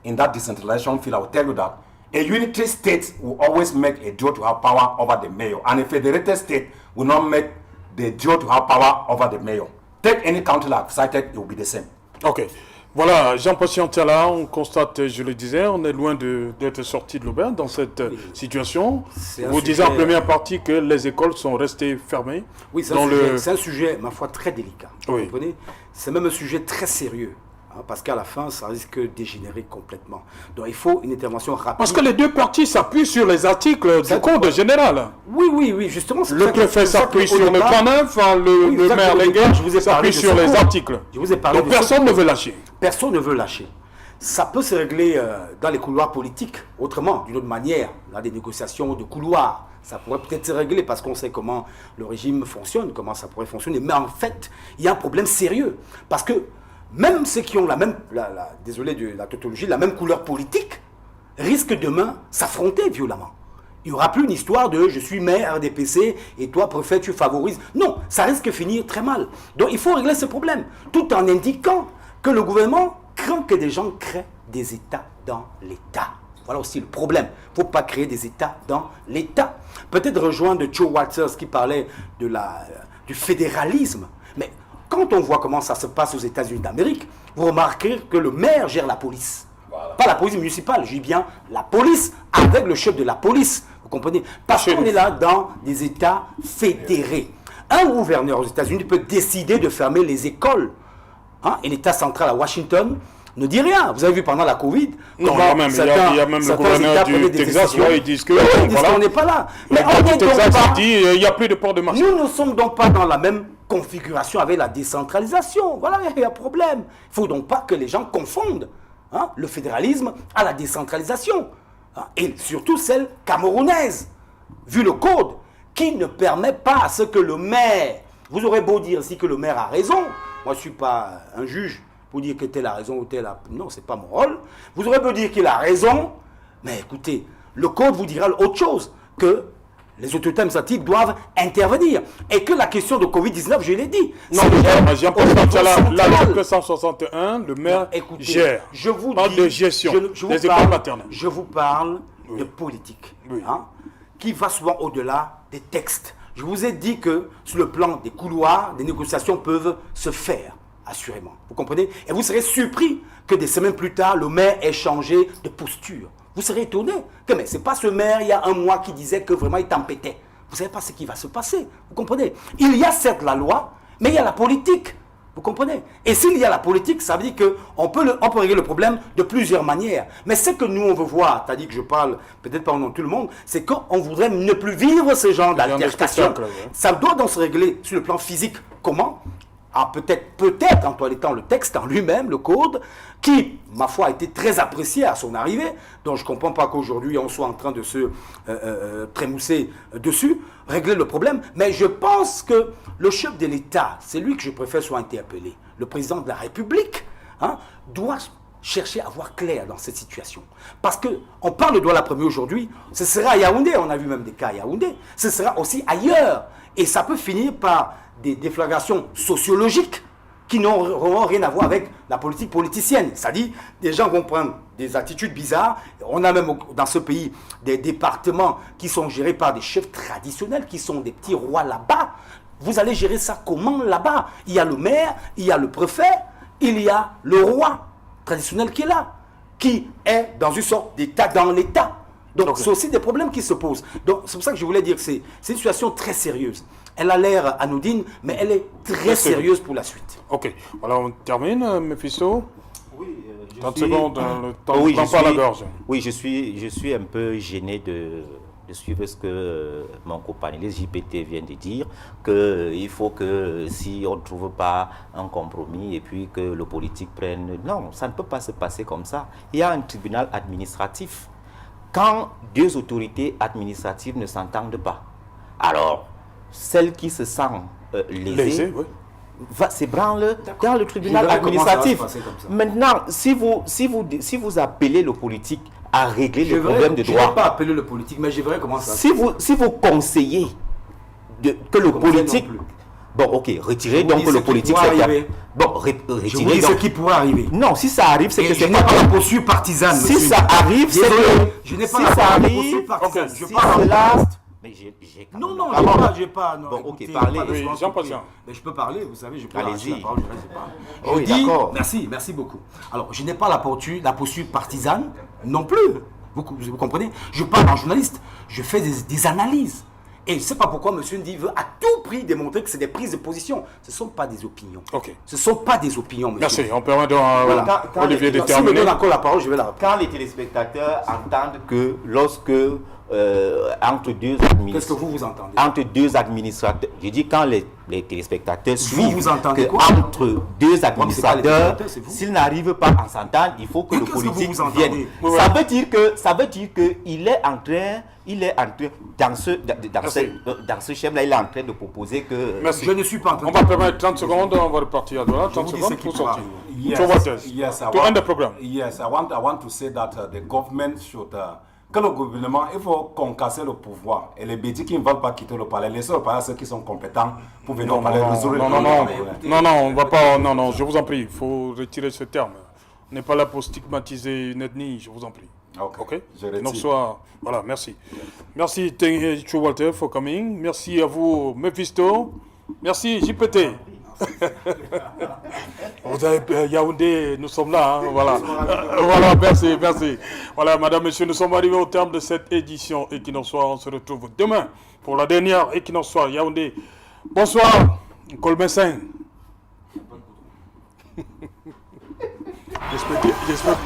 in that decentralization field, I will tell you that a unitary state will always make a duo to have power over the mayor, and a federated state will not make the duo to have power over the mayor. Take any country like cited, it will be the same. Ok. Voilà, Jean-Paul Siantala, on constate, je le disais, on est loin d'être sorti de l'auberge dans cette situation. Vous disiez en première partie que les écoles sont restées fermées. Oui, c'est un sujet, ma foi, très délicat. Oui. Vous comprenez ? C'est même un sujet très sérieux. Parce qu'à la fin, ça risque de dégénérer complètement. Donc il faut une intervention rapide. Parce que les deux parties s'appuient sur les articles du Code général. Oui, justement. Le préfet s'appuie sur le plan 9, le maire Lenguer s'appuie sur les articles. Je vous ai parlé. Donc personne ne veut lâcher. Personne ne veut lâcher. Ça peut se régler dans les couloirs politiques, autrement, d'une autre manière, dans des négociations de couloirs. Ça pourrait peut-être se régler parce qu'on sait comment le régime fonctionne, comment ça pourrait fonctionner. Mais en fait, il y a un problème sérieux. Parce que même ceux qui ont désolé de la tautologie, la même couleur politique, risquent demain s'affronter violemment. Il n'y aura plus une histoire de « je suis maire RDPC et toi, préfet, tu favorises ». Non, ça risque de finir très mal. Donc il faut régler ce problème, tout en indiquant que le gouvernement craint que des gens créent des États dans l'État. Voilà aussi le problème. Il ne faut pas créer des États dans l'État. Peut-être rejoindre Joe Walters qui parlait du fédéralisme. Mais quand on voit comment ça se passe aux États-Unis d'Amérique, vous remarquez que le maire gère la police. Voilà. Pas la police municipale, je dis bien la police avec le chef de la police. Vous comprenez? Parce qu'on est là dans des États fédérés. Un gouverneur aux États-Unis peut décider de fermer les écoles. Et l'État central à Washington ne dit rien. Vous avez vu pendant la Covid, non, il y a même le gouverneur du Texas, ils disent que on n'est pas là. Mais on n'est donc pas. Il n'y a plus de port de marché. Nous ne sommes donc pas dans la même configuration avec la décentralisation. Voilà, il y a un problème. Il ne faut donc pas que les gens confondent le fédéralisme à la décentralisation. Et surtout celle camerounaise, vu le code, qui ne permet pas à ce que le maire, vous aurez beau dire si que le maire a raison, moi je ne suis pas un juge pour dire que tel a raison ou tel a... Non, ce n'est pas mon rôle. Vous aurez beau dire qu'il a raison, mais écoutez, le code vous dira autre chose, que les autorités administratives doivent intervenir. Et que la question de Covid-19, je l'ai dit. Non, Jean-Paul l'article 161, le maire gère. Je vous parle dis, de gestion des écoles maternelles. Je vous parle de politique, qui va souvent au-delà des textes. Je vous ai dit que sur le plan des couloirs, des négociations peuvent se faire, assurément. Vous comprenez? Et vous serez surpris que des semaines plus tard, le maire ait changé de posture. Vous serez étonné que mais c'est pas ce maire il y a un mois qui disait que vraiment il tempêtait. Vous ne savez pas ce qui va se passer. Vous comprenez? Il y a certes la loi, mais il y a la politique. Vous comprenez? Et s'il y a la politique, ça veut dire qu'on peut régler le problème de plusieurs manières. Mais ce que nous on veut voir, c'est-à-dire que je parle peut-être pas au nom de tout le monde, c'est qu'on voudrait ne plus vivre ce genre d'altercation. Ça doit donc se régler sur le plan physique. Comment? Peut-être en toilettant le texte en lui-même, le code, qui, ma foi, a été très apprécié à son arrivée, donc je ne comprends pas qu'aujourd'hui on soit en train de se trémousser dessus, régler le problème, mais je pense que le chef de l'État, c'est lui que je préfère soit interpellé, le président de la République, doit chercher à voir clair dans cette situation. Parce qu'on parle de Douala Premier aujourd'hui, ce sera à Yaoundé, on a vu même des cas à Yaoundé, ce sera aussi ailleurs, et ça peut finir par des déflagrations sociologiques qui n'auront rien à voir avec la politique politicienne. C'est-à-dire, des gens vont prendre des attitudes bizarres. On a même dans ce pays des départements qui sont gérés par des chefs traditionnels, qui sont des petits rois là-bas. Vous allez gérer ça comment là-bas? Il y a le maire, il y a le préfet, il y a le roi traditionnel qui est là, qui est dans une sorte d'état dans l'état. Donc, c'est aussi des problèmes qui se posent. Donc, c'est pour ça que je voulais dire que c'est une situation très sérieuse. Elle a l'air anodine, mais elle est très sérieuse pour la suite. Ok. Voilà, on termine, Mephisto. Oui, 30 secondes, le temps pas la gorge. Oui, je suis un peu gêné de suivre ce que mon copanéliste JPT vient de dire, qu'il faut que si on ne trouve pas un compromis et puis que le politique prenne... Non, ça ne peut pas se passer comme ça. Il y a un tribunal administratif. Quand deux autorités administratives ne s'entendent pas, alors celle qui se sent lésée, s'ébranle dans le tribunal Je verrai comment ça va se administratif. passer comme ça. Maintenant, si vous appelez le politique à régler le problème de Je droit, ne vais pas appeler le politique, mais je verrai comment ça va se si vous conseillez que le Conseil politique... non plus. Bon, ok, retirez Je vous donc dis que ce le qui politique... pourrait soit- arriver. Bon, Je vous retirez dis ce donc... qui pourrait arriver. Non, si ça arrive, c'est Et que je c'est n'ai pas... pas la posture partisane. Si monsieur. ça arrive, c'est Désolé, que... je n'ai pas si la ça posture arrive, partisane. ok, Je si parle en cela- contexte. Mais j'ai quand Non, même non, la parole. j'ai pas. Non, Bon, ok, écoutez, parlez. pas de Oui, soin Jean coupé. Patient. Mais je peux parler, vous savez, je peux Allez-y. arracher la parole, je reste pas. Je Oui, dis, d'accord. merci beaucoup. Alors, je n'ai pas la posture partisane non plus. Vous comprenez? Je parle en journaliste, je fais des analyses. Et je ne sais pas pourquoi M. Ndi veut à tout prix démontrer que c'est des prises de position. Ce ne sont pas des opinions. Ok. Ce ne sont pas des opinions, monsieur. Merci. On permet de Quand Olivier de les- Si vous me terminer. donnez encore la parole, je vais la reprendre. Quand les téléspectateurs entendent que lorsque entre deux Qu'est-ce que vous entendez? entre deux administrateurs, je dis quand les téléspectateurs suivent vous entendez que quoi? entre deux c'est pas les administrateurs, téléspectateurs, c'est vous. s'ils n'arrivent pas à s'entendre, il faut que Mais le qu'est-ce que politique vous entendez? vienne. Oui, Ça veut dire que il est en train dans ce schéma-là, il est en train de proposer que Merci. Je ne suis pas en train On va permettre 30 secondes, on va repartir à droite. 30 vous dis secondes ce qui pour pourra sortir. Yes, To what else? yes, To end the program. Yes, I want to say that the government should que le gouvernement, il faut concasser le pouvoir. Et les bédis qui ne veulent pas quitter le palais, laissez le palais à ceux qui sont compétents pour venir au palais résoudre Non, le non, non, problème. non, on va pas. Non, non, je vous en prie, il faut retirer ce terme. On n'est pas là pour stigmatiser une ethnie, je vous en prie. Ok, je retire. Donc, soit. Voilà, merci. Merci, Tengue Walter, for coming. Merci à vous, Mephisto. Merci, JPT. Vous avez Yaoundé, nous sommes là, hein, voilà. Voilà, merci. Voilà, madame, monsieur, nous sommes arrivés au terme de cette édition Equinox Soir. On se retrouve demain pour la dernière Equinox Soir. Yaoundé, bonsoir, Colbin 5. J'espère